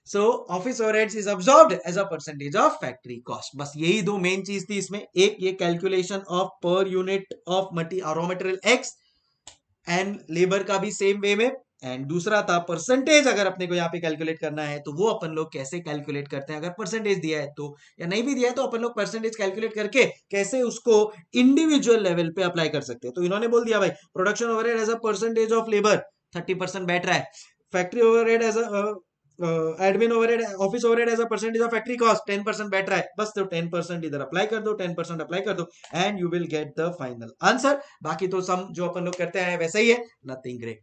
So office overheads is absorbed as a percentage of factory cost। बस यही दो मेन चीज थी इसमें, एक ये calculation of per unit of raw material x and labour का भी सेम वे में, एंड दूसरा था परसेंटेज। अगर अपने को यहाँ पे कैलकुलेट करना है तो वो अपन लोग कैसे कैलकुलेट करते हैं, अगर परसेंटेज दिया है तो, या नहीं भी दिया है तो अपन लोग परसेंटेज कैलकुलेट करके कैसे उसको इंडिविजुअल लेवल पे अप्लाई कर सकते हैं। तो इन्होंने बोल दिया भाई production overhead as a percentage of labour 30% बैठ रहा है, factory overhead as admin overhead, office overhead as a percentage of factory cost 10% बैठ रहा है, बस तो 10% इधर अप्लाई कर दो, 10% अप्लाई कर दो, and you will get the final answer. बाकी तो सम जो अपन लोग करते हैं वैसा ही है, nothing great.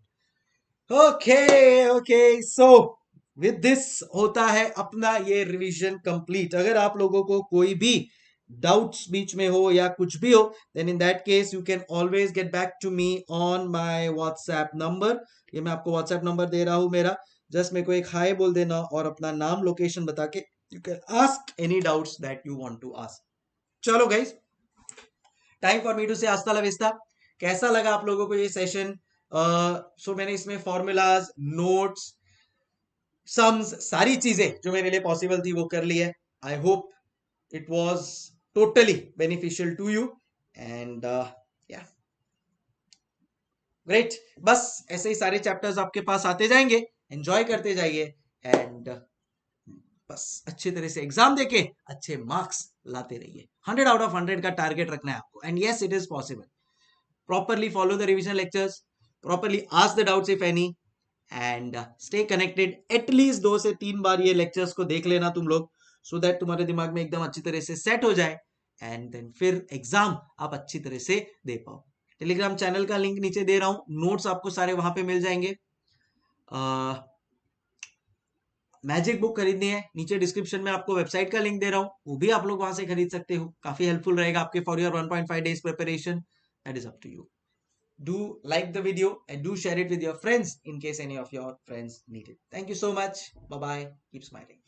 Okay okay, so with this होता है अपना ये रिवीजन कंप्लीट। अगर आप लोगों को कोई भी डाउट्स बीच में हो या कुछ भी हो, then in that case you can always get back to me on my WhatsApp number. ये मैं आपको व्हाट्सएप नंबर दे रहा हूं मेरा, जस्ट मेरे को एक हाई बोल देना और अपना नाम लोकेशन बता के you can ask any doubts that you want to ask. चलो guys, time for me to say हस्ता ला विस्ता। कैसा लगा आप लोगों को ये सेशन? सो मैंने इसमें फॉर्मूलाज, नोट्स, सम्स, सारी चीजें जो मेरे लिए पॉसिबल थी वो कर ली है। I hope it was totally beneficial to you, and yeah great. बस ऐसे ही सारे चैप्टर्स आपके पास आते जाएंगे, एंजॉय करते जाइए, एंड बस अच्छे तरह से एग्जाम देके अच्छे मार्क्स लाते रहिए। 100 आउट ऑफ 100 का टारगेट रखना है आपको, and yes it is possible. Properly follow the revision lectures, properly ask the doubts if any, and stay connected। at least 2 से 3 बार ये lectures को देख लेना तुम लोग, so that तुम्हारे दिमाग में एकदम अच्छी तरह से सेट हो जाए, एंड देन फिर एग्जाम आप अच्छी तरह से दे पाओ। टेलीग्राम चैनल का लिंक नीचे दे रहा हूं, नोट्स आपको सारे वहां पे मिल जाएंगे। मैजिक बुक खरीदनी है, नीचे डिस्क्रिप्शन में आपको वेबसाइट का लिंक दे रहा हूं, वो भी आप लोग वहां से खरीद सकते हो। काफी हेल्पफुल रहेगा आपके for your 1.5 days preparation. That is up to you. Do like the video and do share it with your friends in case any of your friends need it. Thank you so much. Bye bye. Keep smiling.